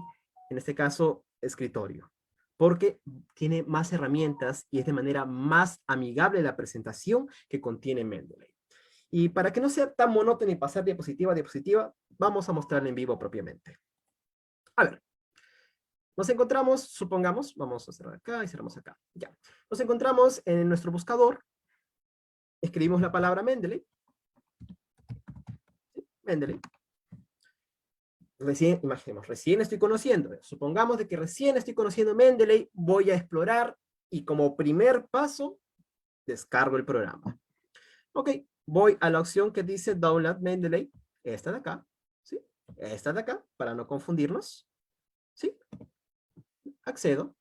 en este caso, escritorio, porque tiene más herramientas y es de manera más amigable la presentación que contiene Mendeley. Y para que no sea tan monótono y pasar diapositiva a diapositiva, vamos a mostrarle en vivo propiamente. A ver, nos encontramos, supongamos, vamos a cerrar acá y cerramos acá. Ya. Nos encontramos en nuestro buscador, escribimos la palabra Mendeley. Mendeley. Recién, imaginemos, recién estoy conociendo. Supongamos de que recién estoy conociendo Mendeley, voy a explorar y como primer paso, descargo el programa. Ok, voy a la opción que dice Download Mendeley, esta de acá, ¿sí? Esta de acá, para no confundirnos, ¿sí? Accedo.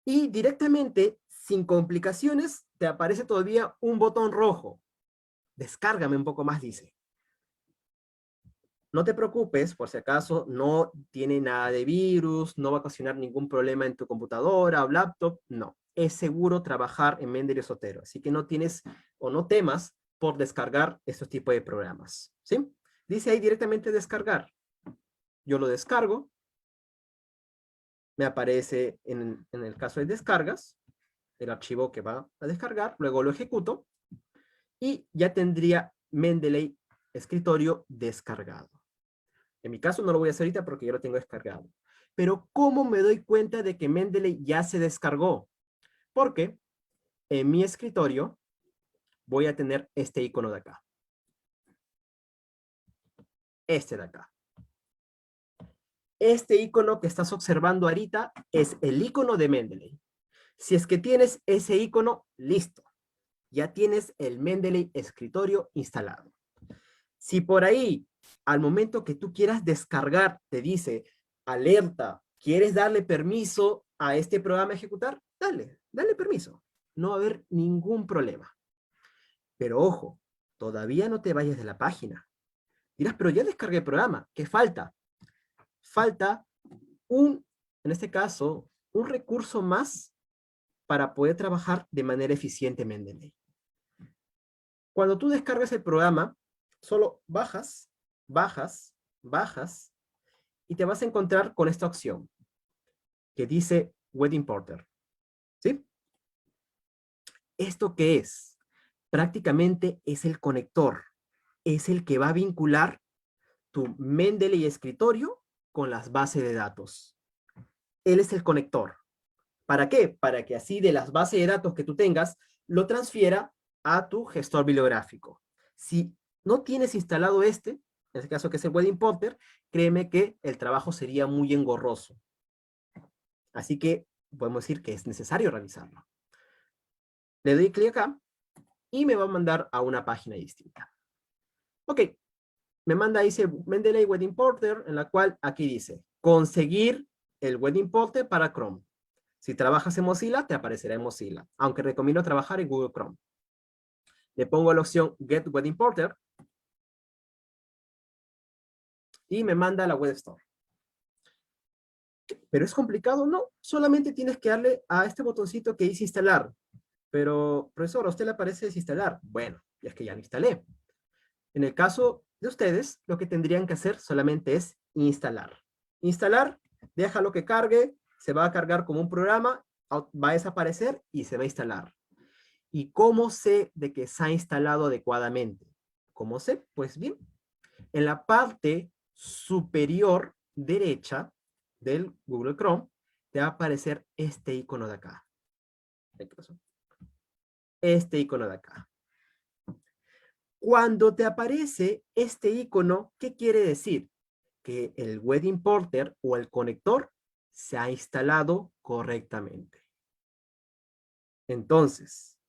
Y directamente, sin complicaciones, te aparece todavía un botón rojo. Descárgame un poco más, dice. No te preocupes, por si acaso no tiene nada de virus, no va a ocasionar ningún problema en tu computadora o laptop, no. Es seguro trabajar en Mendeley Zotero, así que no tienes o no temas por descargar estos tipos de programas, ¿sí? Dice ahí directamente descargar. Yo lo descargo, me aparece en el caso de descargas, el archivo que va a descargar, luego lo ejecuto y ya tendría Mendeley escritorio descargado. En mi caso no lo voy a hacer ahorita porque ya lo tengo descargado. Pero ¿cómo me doy cuenta de que Mendeley ya se descargó? Porque en mi escritorio voy a tener este icono de acá. Este de acá. Este icono que estás observando ahorita es el icono de Mendeley. Si es que tienes ese icono, listo. Ya tienes el Mendeley escritorio instalado. Si por ahí, al momento que tú quieras descargar, te dice, alerta, ¿quieres darle permiso a este programa a ejecutar? Dale permiso. No va a haber ningún problema. Pero ojo, todavía no te vayas de la página. Dirás, pero ya descargué el programa. ¿Qué falta? Falta en este caso, un recurso más para poder trabajar de manera eficiente Mendeley. Cuando tú descargas el programa, solo bajas, y te vas a encontrar con esta opción que dice Web Importer. ¿Sí? ¿Esto qué es? Prácticamente es el conector. Es el que va a vincular tu Mendeley escritorio con las bases de datos. Él es el conector. ¿Para qué? Para que así de las bases de datos que tú tengas, lo transfiera a tu gestor bibliográfico. Si no tienes instalado en este caso que es el Web Importer, créeme que el trabajo sería muy engorroso. Así que podemos decir que es necesario realizarlo. Le doy clic acá y me va a mandar a una página distinta. Ok, me manda ahí dice Mendeley Web Importer, en la cual aquí dice conseguir el Web Importer para Chrome. Si trabajas en Mozilla, te aparecerá en Mozilla, aunque recomiendo trabajar en Google Chrome. Le pongo la opción Get Web Importer y me manda a la Web Store. ¿Pero es complicado? No, solamente tienes que darle a este botoncito que dice instalar. Pero, profesor, ¿a usted le aparece desinstalar? Bueno, ya es que ya lo instalé. En el caso de ustedes, lo que tendrían que hacer solamente es instalar. Instalar, déjalo que cargue, se va a cargar como un programa, va a desaparecer y se va a instalar. ¿Y cómo sé de que se ha instalado adecuadamente? ¿Cómo sé? Pues bien, en la parte superior derecha del Google Chrome, te va a aparecer este icono de acá. ¿Qué pasó? Este icono de acá. Cuando te aparece este icono, ¿qué quiere decir? Que el Web Importer o el conector se ha instalado correctamente. Entonces,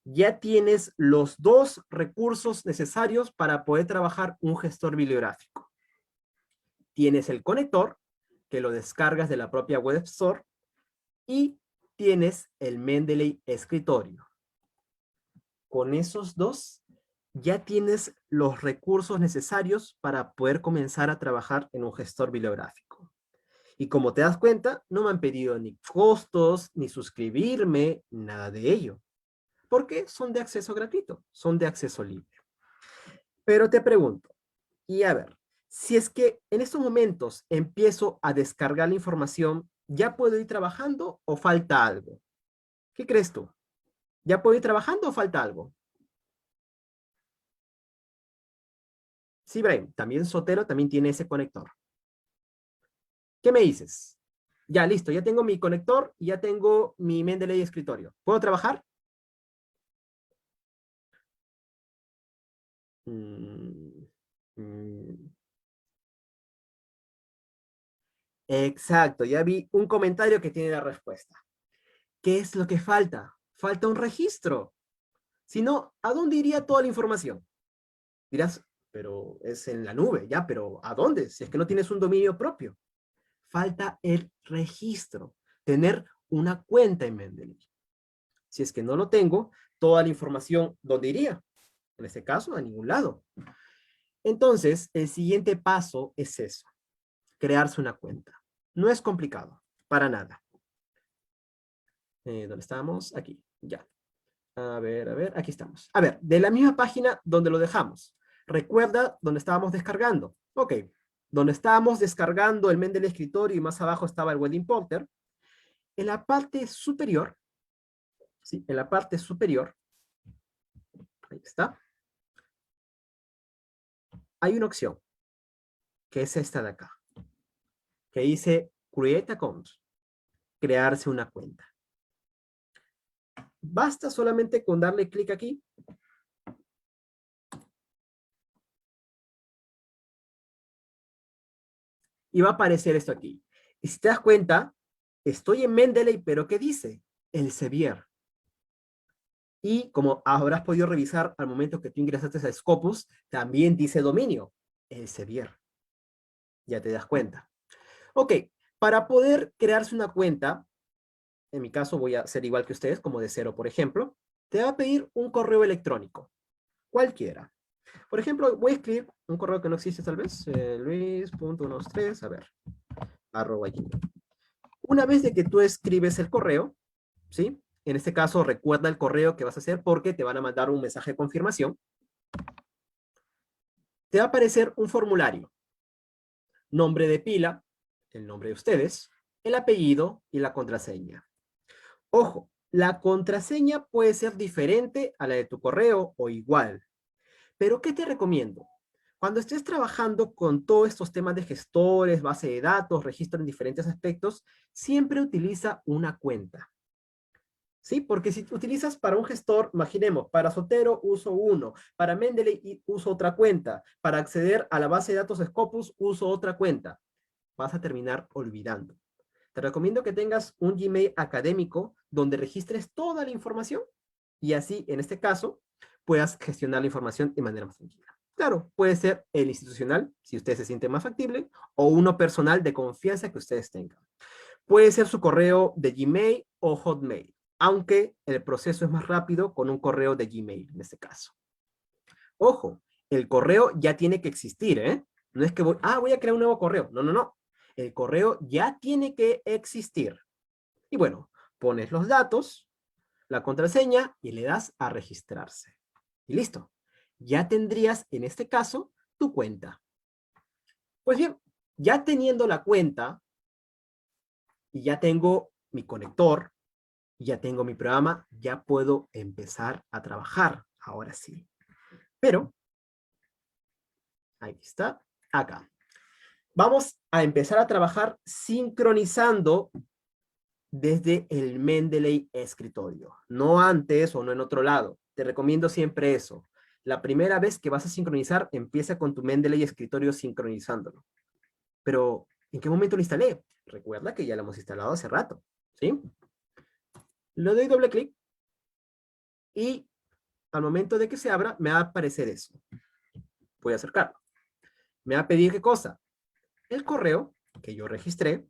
ya tienes los dos recursos necesarios para poder trabajar un gestor bibliográfico. Tienes el conector, que lo descargas de la propia Web Store, y tienes el Mendeley escritorio. Con esos dos, ya tienes los recursos necesarios para poder comenzar a trabajar en un gestor bibliográfico. Y como te das cuenta, no me han pedido ni costos, ni suscribirme, nada de ello. Porque son de acceso gratuito, son de acceso libre. Pero te pregunto, y a ver, si es que en estos momentos empiezo a descargar la información, ¿ya puedo ir trabajando o falta algo? ¿Qué crees tú? ¿Ya puedo ir trabajando o falta algo? Sí, Brian, también Sotero también tiene ese conector. ¿Qué me dices? Ya, listo, ya tengo mi conector y ya tengo mi Mendeley escritorio. ¿Puedo trabajar? Mm, mm. Exacto, ya vi un comentario que tiene la respuesta. ¿Qué es lo que falta? Falta un registro. Si no, ¿a dónde iría toda la información? Dirás, pero es en la nube, ya, pero ¿a dónde? Si es que no tienes un dominio propio. Falta el registro, tener una cuenta en Mendeley. Si es que no lo tengo, toda la información, ¿dónde iría? En este caso, a ningún lado. Entonces, el siguiente paso es eso, crearse una cuenta. No es complicado, para nada. ¿Dónde estamos? Aquí, ya. A ver, aquí estamos. A ver, de la misma página donde lo dejamos. Recuerda dónde estábamos descargando. Ok, donde estábamos descargando el Mendeley escritorio y más abajo estaba el Wedding Porter. En la parte superior, ¿sí? En la parte superior, ahí está, hay una opción, que es esta de acá, que dice Create Account, crearse una cuenta. Basta solamente con darle clic aquí. Y va a aparecer esto aquí. Y si te das cuenta, estoy en Mendeley, pero ¿qué dice? El Sevier. Y como habrás podido revisar al momento que tú ingresaste a Scopus, también dice dominio, el Sevier. Ya te das cuenta. Ok, para poder crearse una cuenta, en mi caso voy a hacer igual que ustedes, como de cero, por ejemplo, te va a pedir un correo electrónico, cualquiera. Por ejemplo, voy a escribir un correo que no existe tal vez, luis.13, a ver, @gmail. Una vez de que tú escribes el correo, ¿sí? En este caso, recuerda el correo que vas a hacer porque te van a mandar un mensaje de confirmación. Te va a aparecer un formulario. Nombre de pila, el nombre de ustedes, el apellido y la contraseña. Ojo, la contraseña puede ser diferente a la de tu correo o igual. Pero, ¿qué te recomiendo? Cuando estés trabajando con todos estos temas de gestores, base de datos, registro en diferentes aspectos, siempre utiliza una cuenta. ¿Sí? Porque si utilizas para un gestor, imaginemos, para Sotero uso uno, para Mendeley uso otra cuenta, para acceder a la base de datos Scopus uso otra cuenta. Vas a terminar olvidando. Te recomiendo que tengas un Gmail académico donde registres toda la información y así, en este caso, puedas gestionar la información de manera más tranquila. Claro, puede ser el institucional, si usted se siente más factible, o uno personal de confianza que ustedes tengan. Puede ser su correo de Gmail o Hotmail, aunque el proceso es más rápido con un correo de Gmail en este caso. Ojo, el correo ya tiene que existir, ¿eh? No es que voy a crear un nuevo correo. No, no, no. El correo ya tiene que existir. Y bueno, pones los datos, la contraseña y le das a registrarse. Y listo. Ya tendrías, en este caso, tu cuenta. Pues bien, ya teniendo la cuenta y ya tengo mi conector, ya tengo mi programa, ya puedo empezar a trabajar. Ahora sí. Pero, ahí está, acá. Vamos a empezar a trabajar sincronizando desde el Mendeley escritorio. No antes o no en otro lado. Te recomiendo siempre eso. La primera vez que vas a sincronizar, empieza con tu Mendeley escritorio sincronizándolo. Pero, ¿en qué momento lo instalé? Recuerda que ya lo hemos instalado hace rato, ¿sí? Le doy doble clic y al momento de que se abra, me va a aparecer eso. Voy a acercarlo. Me va a pedir ¿qué cosa? El correo que yo registré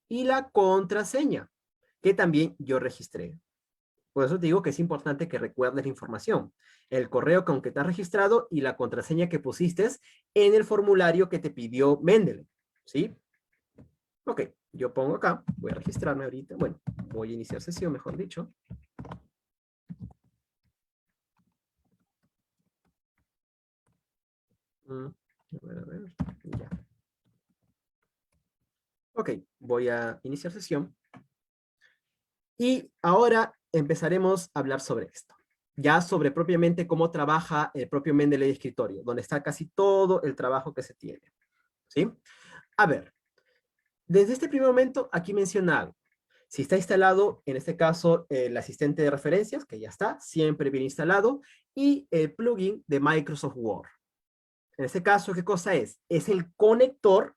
y la contraseña que también yo registré. Por eso te digo que es importante que recuerdes la información. El correo con que te has registrado y la contraseña que pusiste en el formulario que te pidió Mendeley. ¿Sí? Ok, yo pongo acá, voy a registrarme ahorita, bueno, voy a iniciar sesión, mejor dicho. A ver, ya. Ok, voy a iniciar sesión. Y ahora empezaremos a hablar sobre esto. Ya sobre propiamente cómo trabaja el propio Mendeley de escritorio, donde está casi todo el trabajo que se tiene. ¿Sí? A ver, desde este primer momento, aquí menciona algo. Si está instalado, en este caso, el asistente de referencias, que ya está, siempre bien instalado, y el plugin de Microsoft Word. En este caso, ¿qué cosa es? Es el conector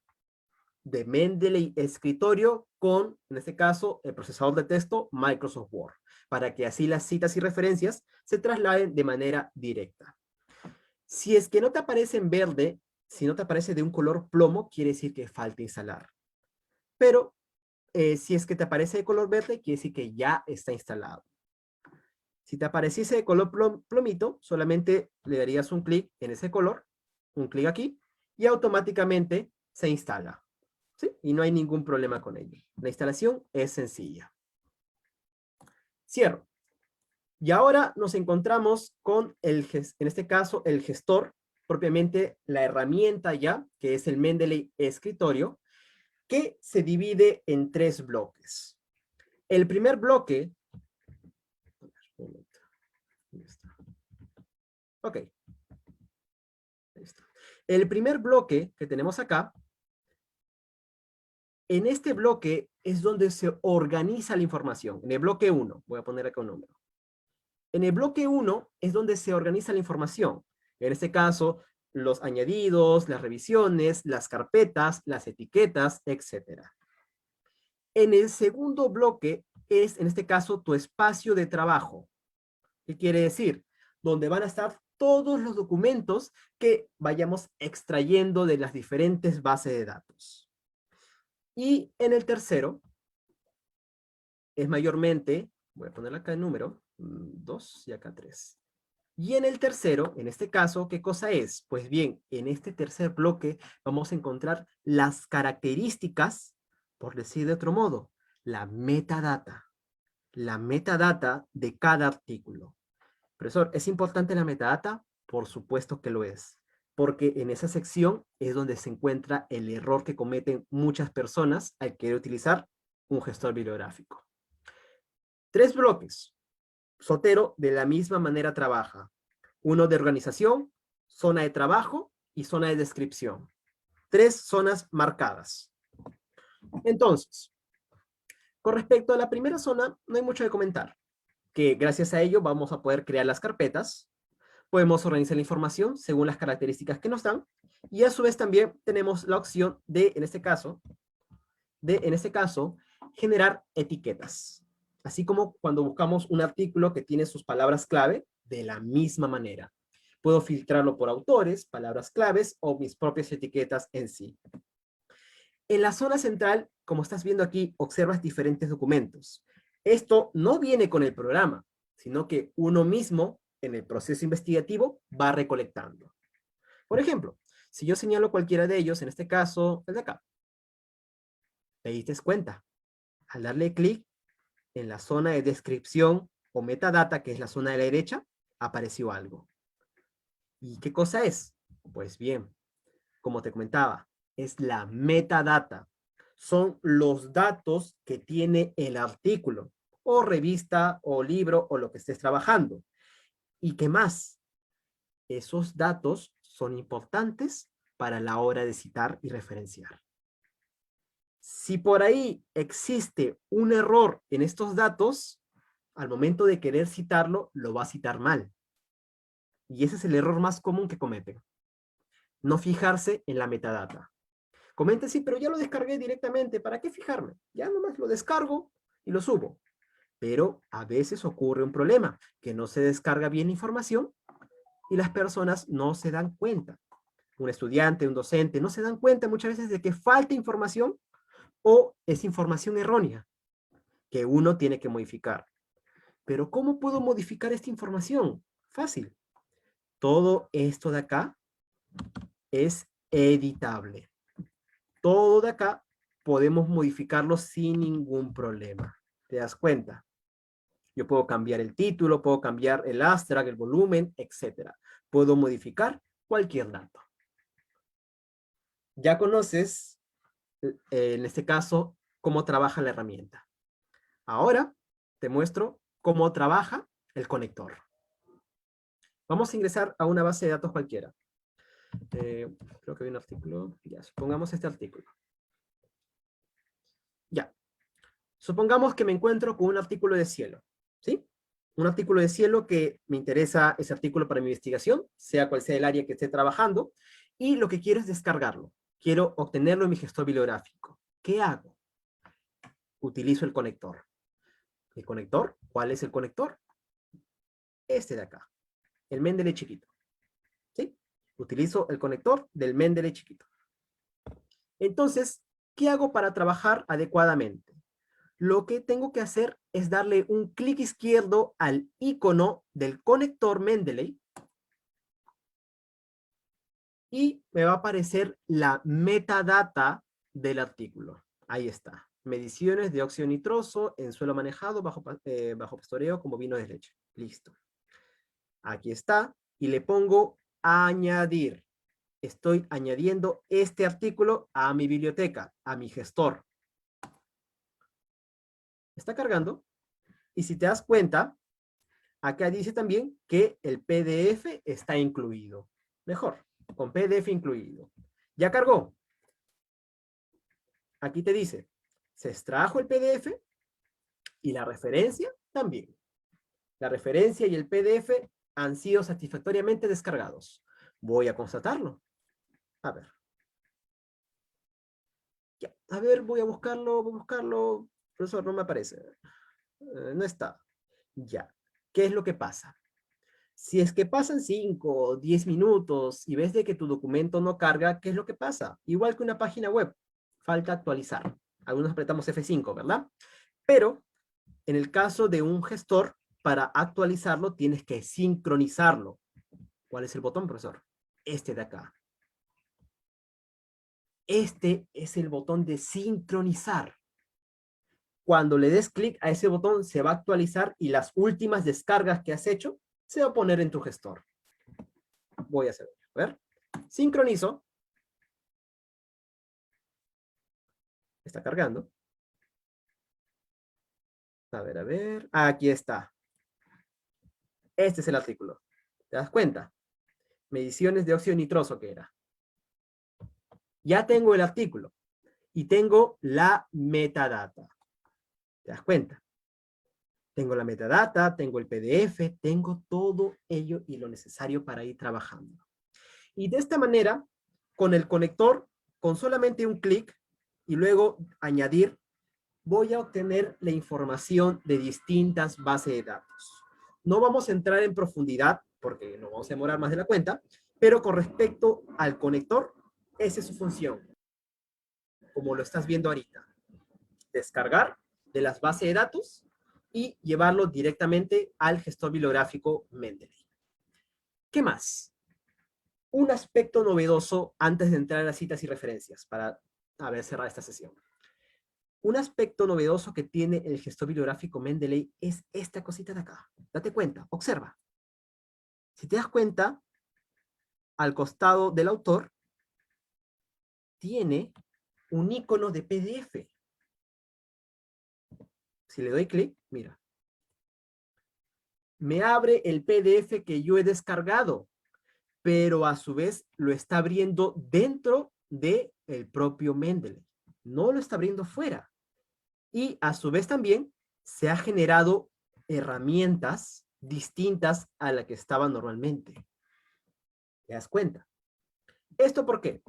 de Mendeley escritorio con, en este caso, el procesador de texto Microsoft Word, para que así las citas y referencias se trasladen de manera directa. Si es que no te aparece en verde, si no te aparece de un color plomo, quiere decir que falta instalar. Pero si es que te aparece de color verde, quiere decir que ya está instalado. Si te apareciese de color plomito, solamente le darías un clic en ese color, un clic aquí, y automáticamente se instala. ¿Sí? Y no hay ningún problema con ello. La instalación es sencilla. Cierro. Y ahora nos encontramos con, en este caso, el gestor, propiamente la herramienta ya, que es el Mendeley escritorio, que se divide en 3 bloques. El primer bloque, ok, ahí está. El primer bloque que tenemos acá, en este bloque es donde se organiza la información. En el bloque 1, voy a poner acá un número. En el bloque 1 es donde se organiza la información. En este caso, los añadidos, las revisiones, las carpetas, las etiquetas, etc. En el segundo bloque es, en este caso, tu espacio de trabajo. ¿Qué quiere decir? Donde van a estar todos los documentos que vayamos extrayendo de las diferentes bases de datos. Y en el tercero, es mayormente, voy a poner acá el número, 2 y acá 3. Y en el tercero, en este caso, ¿qué cosa es? Pues bien, en este tercer bloque vamos a encontrar las características, por decir de otro modo, la metadata de cada artículo. Profesor, ¿es importante la metadata? Por supuesto que lo es, porque en esa sección es donde se encuentra el error que cometen muchas personas al querer utilizar un gestor bibliográfico. 3 bloques. Zotero de la misma manera trabaja. Uno de organización, zona de trabajo y zona de descripción. 3 zonas marcadas. Entonces, con respecto a la primera zona, no hay mucho que comentar, que gracias a ello vamos a poder crear las carpetas, podemos organizar la información según las características que nos dan, y a su vez también tenemos la opción de, en este caso, generar etiquetas. Así como cuando buscamos un artículo que tiene sus palabras clave, de la misma manera. Puedo filtrarlo por autores, palabras claves o mis propias etiquetas en sí. En la zona central, como estás viendo aquí, observas diferentes documentos. Esto no viene con el programa, sino que uno mismo, en el proceso investigativo, va recolectando. Por ejemplo, si yo señalo cualquiera de ellos, en este caso, el de acá, te diste cuenta. Al darle clic en la zona de descripción o metadata, que es la zona de la derecha, apareció algo. ¿Y qué cosa es? Pues bien, como te comentaba, es la metadata. Son los datos que tiene el artículo, o revista, o libro, o lo que estés trabajando. ¿Y qué más? Esos datos son importantes para la hora de citar y referenciar. Si por ahí existe un error en estos datos, al momento de querer citarlo, lo va a citar mal. Y ese es el error más común que cometen. No fijarse en la metadata. Comenten, sí, pero ya lo descargué directamente. ¿Para qué fijarme? Ya nomás lo descargo y lo subo. Pero a veces ocurre un problema, que no se descarga bien la información y las personas no se dan cuenta. Un estudiante, un docente, no se dan cuenta muchas veces de que falta información o es información errónea que uno tiene que modificar. Pero ¿cómo puedo modificar esta información? Fácil. Todo esto de acá es editable. Todo de acá podemos modificarlo sin ningún problema. ¿Te das cuenta? Yo puedo cambiar el título, puedo cambiar el abstract, el volumen, etc. Puedo modificar cualquier dato. Ya conoces, en este caso, cómo trabaja la herramienta. Ahora te muestro cómo trabaja el conector. Vamos a ingresar a una base de datos cualquiera. Creo que hay un artículo. Ya, supongamos este artículo. Ya. Supongamos que me encuentro con un artículo de cielo. ¿Sí? Un artículo de cielo que me interesa ese artículo para mi investigación, sea cual sea el área que esté trabajando, y lo que quiero es descargarlo. Quiero obtenerlo en mi gestor bibliográfico. ¿Qué hago? Utilizo el conector. ¿El conector? ¿Cuál es el conector? Este de acá. El Mendeley chiquito. ¿Sí? Utilizo el conector del Mendeley chiquito. Entonces, ¿qué hago para trabajar adecuadamente? Lo que tengo que hacer es darle un clic izquierdo al icono del conector Mendeley y me va a aparecer la metadata del artículo. Ahí está. Mediciones de óxido nitroso en suelo manejado bajo pastoreo como vino de leche. Listo. Aquí está. Y le pongo añadir. Estoy añadiendo este artículo a mi biblioteca, a mi gestor. Está cargando. Y si te das cuenta, acá dice también que el PDF está incluido. Mejor, con PDF incluido. ¿Ya cargó? Aquí te dice, se extrajo el PDF y la referencia también. La referencia y el PDF han sido satisfactoriamente descargados. Voy a constatarlo. A ver. Ya, a ver, voy a buscarlo. Profesor, no me aparece. No está. Ya. ¿Qué es lo que pasa? Si es que pasan 5 o 10 minutos y ves de que tu documento no carga, ¿qué es lo que pasa? Igual que una página web, falta actualizar. Algunos apretamos F5, ¿verdad? Pero en el caso de un gestor, para actualizarlo tienes que sincronizarlo. ¿Cuál es el botón, profesor? Este de acá. Este es el botón de sincronizar. Cuando le des clic a ese botón, se va a actualizar y las últimas descargas que has hecho se va a poner en tu gestor. Voy a hacerlo. A ver. Sincronizo. Está cargando. A ver, a ver. Aquí está. Este es el artículo. ¿Te das cuenta? Mediciones de óxido nitroso que era. Ya tengo el artículo. Y tengo la metadata. ¿Te das cuenta? Tengo la metadata, tengo el PDF, tengo todo ello y lo necesario para ir trabajando. Y de esta manera, con el conector, con solamente un clic y luego añadir, voy a obtener la información de distintas bases de datos. No vamos a entrar en profundidad, porque no vamos a demorar más de la cuenta, pero con respecto al conector, esa es su función, como lo estás viendo ahorita. Descargar de las bases de datos y llevarlo directamente al gestor bibliográfico Mendeley. ¿Qué más? Un aspecto novedoso antes de entrar a las citas y referencias, para cerrar esta sesión. Un aspecto novedoso que tiene el gestor bibliográfico Mendeley es esta cosita de acá. Date cuenta, observa. Si te das cuenta, al costado del autor, tiene un icono de PDF. Si le doy clic, mira. Me abre el PDF que yo he descargado, pero a su vez lo está abriendo dentro del propio Mendeley. No lo está abriendo fuera. Y a su vez también se ha generado herramientas distintas a la que estaban normalmente. ¿Te das cuenta? ¿Esto por qué?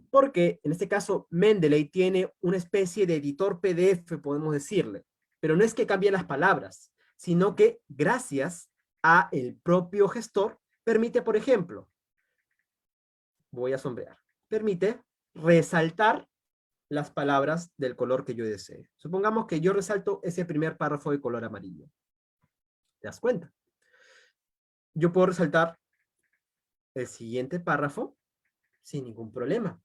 Porque en este caso Mendeley tiene una especie de editor PDF, podemos decirle, pero no es que cambie las palabras, sino que gracias a el propio gestor permite, por ejemplo, voy a sombrear, permite resaltar las palabras del color que yo desee. Supongamos que yo resalto ese primer párrafo de color amarillo. ¿Te das cuenta? Yo puedo resaltar el siguiente párrafo sin ningún problema.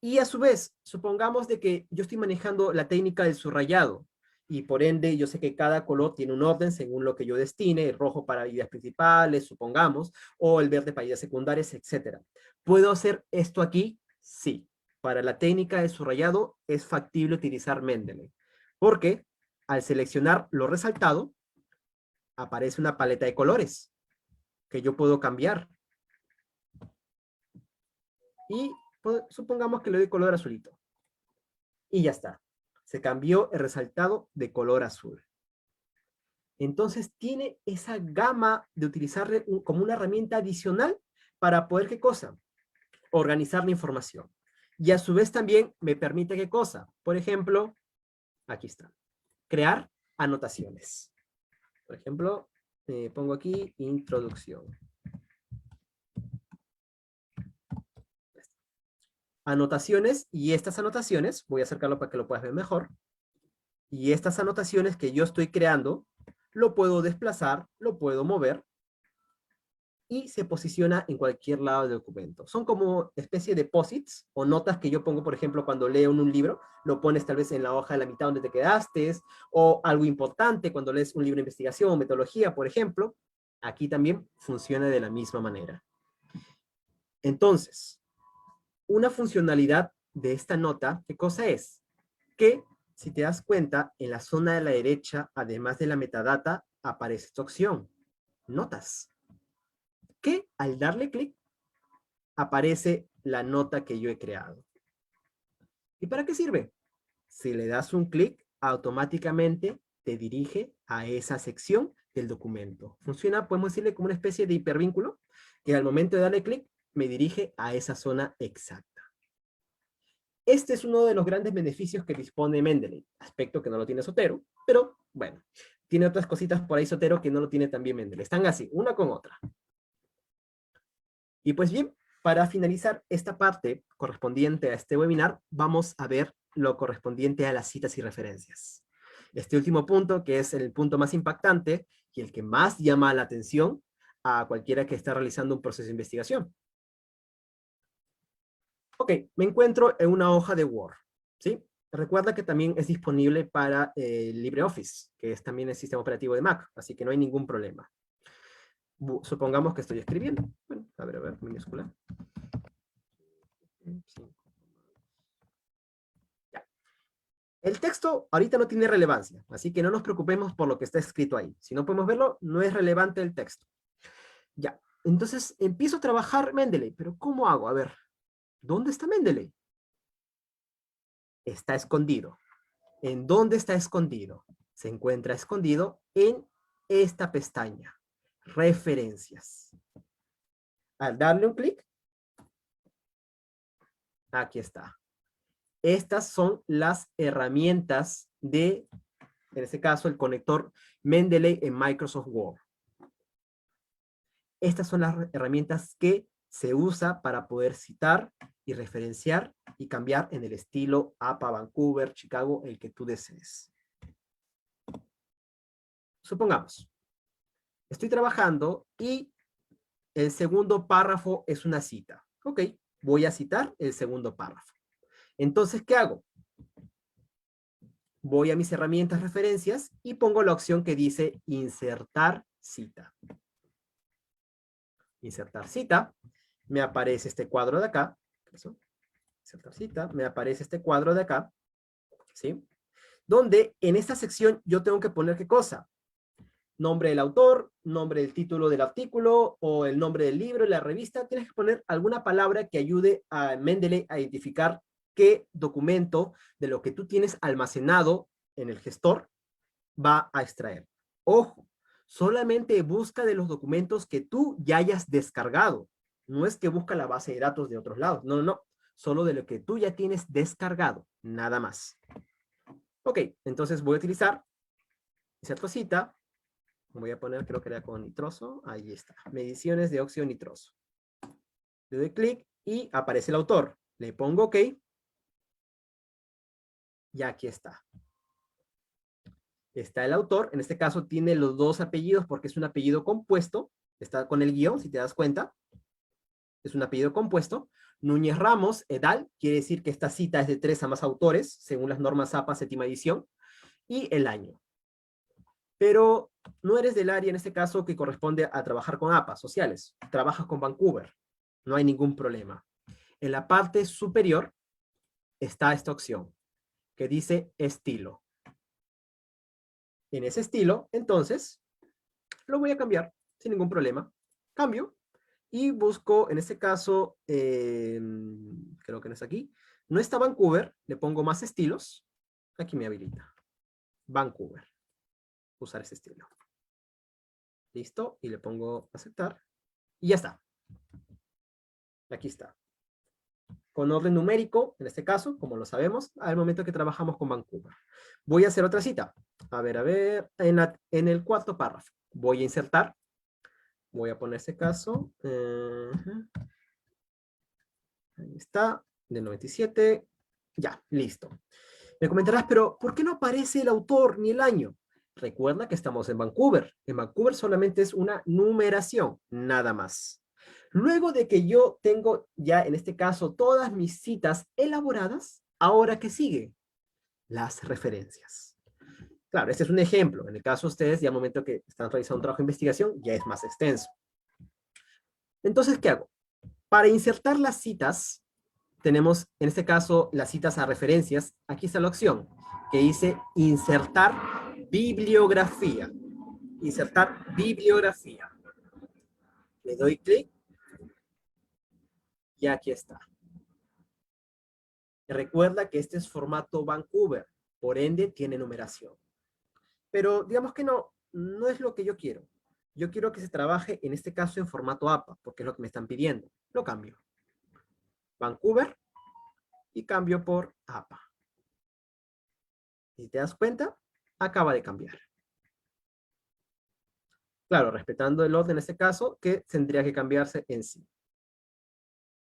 Y a su vez, supongamos de que yo estoy manejando la técnica del subrayado, y por ende yo sé que cada color tiene un orden según lo que yo destine, el rojo para ideas principales, supongamos, o el verde para ideas secundarias, etc. ¿Puedo hacer esto aquí? Sí. Para la técnica del subrayado es factible utilizar Mendeley, porque al seleccionar lo resaltado, aparece una paleta de colores que yo puedo cambiar. Y supongamos que le doy color azulito. Y ya está. Se cambió el resaltado de color azul. Entonces tiene esa gama de utilizarle como una herramienta adicional para poder, ¿qué cosa? Organizar la información. Y a su vez también me permite, ¿qué cosa? Por ejemplo, aquí está. Crear anotaciones. Por ejemplo, pongo aquí introducción. Anotaciones, y estas anotaciones, voy a acercarlo para que lo puedas ver mejor, y estas anotaciones que yo estoy creando, lo puedo desplazar, lo puedo mover, y se posiciona en cualquier lado del documento. Son como especie de posits, o notas que yo pongo, por ejemplo, cuando leo en un libro, lo pones tal vez en la hoja de la mitad donde te quedaste, o algo importante cuando lees un libro de investigación o metodología, por ejemplo. Aquí también funciona de la misma manera. Entonces, una funcionalidad de esta nota, ¿qué cosa es? Que, si te das cuenta, en la zona de la derecha, además de la metadata, aparece esta opción, notas, que al darle clic, aparece la nota que yo he creado. ¿Y para qué sirve? Si le das un clic, automáticamente te dirige a esa sección del documento. Funciona, podemos decirle, como una especie de hipervínculo, que al momento de darle clic, me dirige a esa zona exacta. Este es uno de los grandes beneficios que dispone Mendeley, aspecto que no lo tiene Zotero, pero bueno, tiene otras cositas por ahí Zotero que no lo tiene también Mendeley. Están así, una con otra. Y pues bien, para finalizar esta parte correspondiente a este webinar, vamos a ver lo correspondiente a las citas y referencias. Este último punto, que es el punto más impactante y el que más llama la atención a cualquiera que está realizando un proceso de investigación. Ok, me encuentro en una hoja de Word, ¿sí? Recuerda que también es disponible para LibreOffice, que es también el sistema operativo de Mac, así que no hay ningún problema. Supongamos que estoy escribiendo. Bueno, a ver, minúscula. Ya. El texto ahorita no tiene relevancia, así que no nos preocupemos por lo que está escrito ahí. Si no podemos verlo, no es relevante el texto. Ya, entonces empiezo a trabajar Mendeley, pero ¿cómo hago? A ver, ¿dónde está Mendeley? Está escondido. ¿En dónde está escondido? Se encuentra escondido en esta pestaña, referencias. Al darle un clic, aquí está. Estas son las herramientas de, en este caso, el conector Mendeley en Microsoft Word. Estas son las herramientas que se usa para poder citar y referenciar y cambiar en el estilo APA, Vancouver, Chicago, el que tú desees. Supongamos, estoy trabajando y el segundo párrafo es una cita. Ok, voy a citar el segundo párrafo. Entonces, ¿qué hago? Voy a mis herramientas referencias y pongo la opción que dice insertar cita. Insertar cita. Me aparece este cuadro de acá. Insertar cita. Me aparece este cuadro de acá. ¿Sí? Donde en esta sección yo tengo que poner ¿qué cosa? Nombre del autor, nombre del título del artículo, o el nombre del libro, la revista. Tienes que poner alguna palabra que ayude a Mendeley a identificar qué documento de lo que tú tienes almacenado en el gestor va a extraer. Ojo, solamente busca de los documentos que tú ya hayas descargado. No es que busca la base de datos de otros lados. No, no, no. Solo de lo que tú ya tienes descargado. Nada más. Ok, entonces voy a utilizar inserto cita. Voy a poner, creo que era con nitroso. Ahí está. Mediciones de óxido nitroso. Le doy clic y aparece el autor. Le pongo OK. Y aquí está. Está el autor. En este caso tiene los dos apellidos porque es un apellido compuesto. Está con el guión, si te das cuenta. Es un apellido compuesto. Núñez Ramos, et al., quiere decir que esta cita es de 3 a más autores, según las normas APA, séptima edición, y el año. Pero no eres del área, en este caso, que corresponde a trabajar con APA, sociales. Trabajas con Vancouver. No hay ningún problema. En la parte superior está esta opción, que dice estilo. En ese estilo, entonces, lo voy a cambiar sin ningún problema. Cambio y busco, en este caso, creo que no está aquí. No está Vancouver, le pongo más estilos. Aquí me habilita. Vancouver. Usar ese estilo. Listo, y le pongo aceptar. Y ya está. Aquí está. Con orden numérico, en este caso, como lo sabemos, al momento que trabajamos con Vancouver. Voy a hacer otra cita. A ver, en el cuarto párrafo. Voy a insertar. Voy a poner este caso. Ahí está, del 97. Ya, listo. Me comentarás, pero ¿por qué no aparece el autor ni el año? Recuerda que estamos en Vancouver. En Vancouver solamente es una numeración, nada más. Luego de que yo tengo ya, en este caso, todas mis citas elaboradas, ¿ahora qué sigue? Las referencias. Claro, este es un ejemplo. En el caso de ustedes, ya al momento que están realizando un trabajo de investigación, ya es más extenso. Entonces, ¿qué hago? Para insertar las citas, tenemos, en este caso, las citas a referencias. Aquí está la opción que dice insertar bibliografía. Insertar bibliografía. Le doy clic y aquí está. Recuerda que este es formato Vancouver, por ende tiene numeración. Pero digamos que no es lo que yo quiero. Yo quiero que se trabaje, en este caso, en formato APA, porque es lo que me están pidiendo. Lo cambio. Vancouver y cambio por APA. Si te das cuenta, acaba de cambiar. Claro, respetando el orden en este caso, que tendría que cambiarse en sí.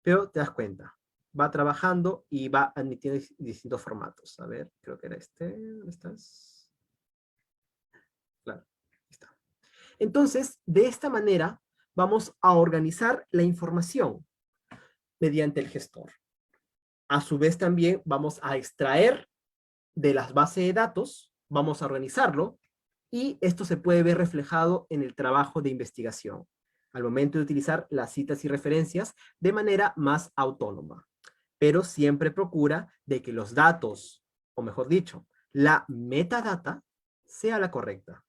Pero te das cuenta, va trabajando y va admitiendo distintos formatos. A ver, creo que era este. ¿Dónde estás? Claro, ahí está. Entonces, de esta manera, vamos a organizar la información mediante el gestor. A su vez también vamos a extraer de las bases de datos, vamos a organizarlo, y esto se puede ver reflejado en el trabajo de investigación, al momento de utilizar las citas y referencias de manera más autónoma. Pero siempre procura de que los datos, o mejor dicho, la metadata, sea la correcta,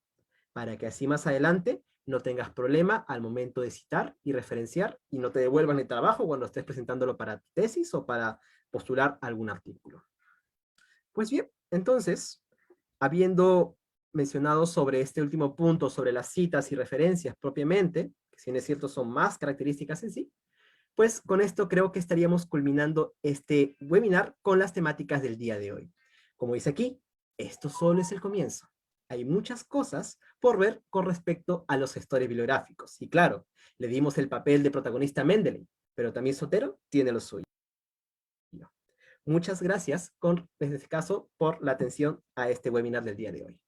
para que así más adelante no tengas problema al momento de citar y referenciar y no te devuelvan el trabajo cuando estés presentándolo para tesis o para postular algún artículo. Pues bien, entonces, habiendo mencionado sobre este último punto, sobre las citas y referencias propiamente, que si bien es cierto son más características en sí, pues con esto creo que estaríamos culminando este webinar con las temáticas del día de hoy. Como dice aquí, esto solo es el comienzo. Hay muchas cosas por ver con respecto a los gestores bibliográficos. Y claro, le dimos el papel de protagonista a Mendeley, pero también Sotero tiene lo suyo. Muchas gracias, en este caso, por la atención a este webinar del día de hoy.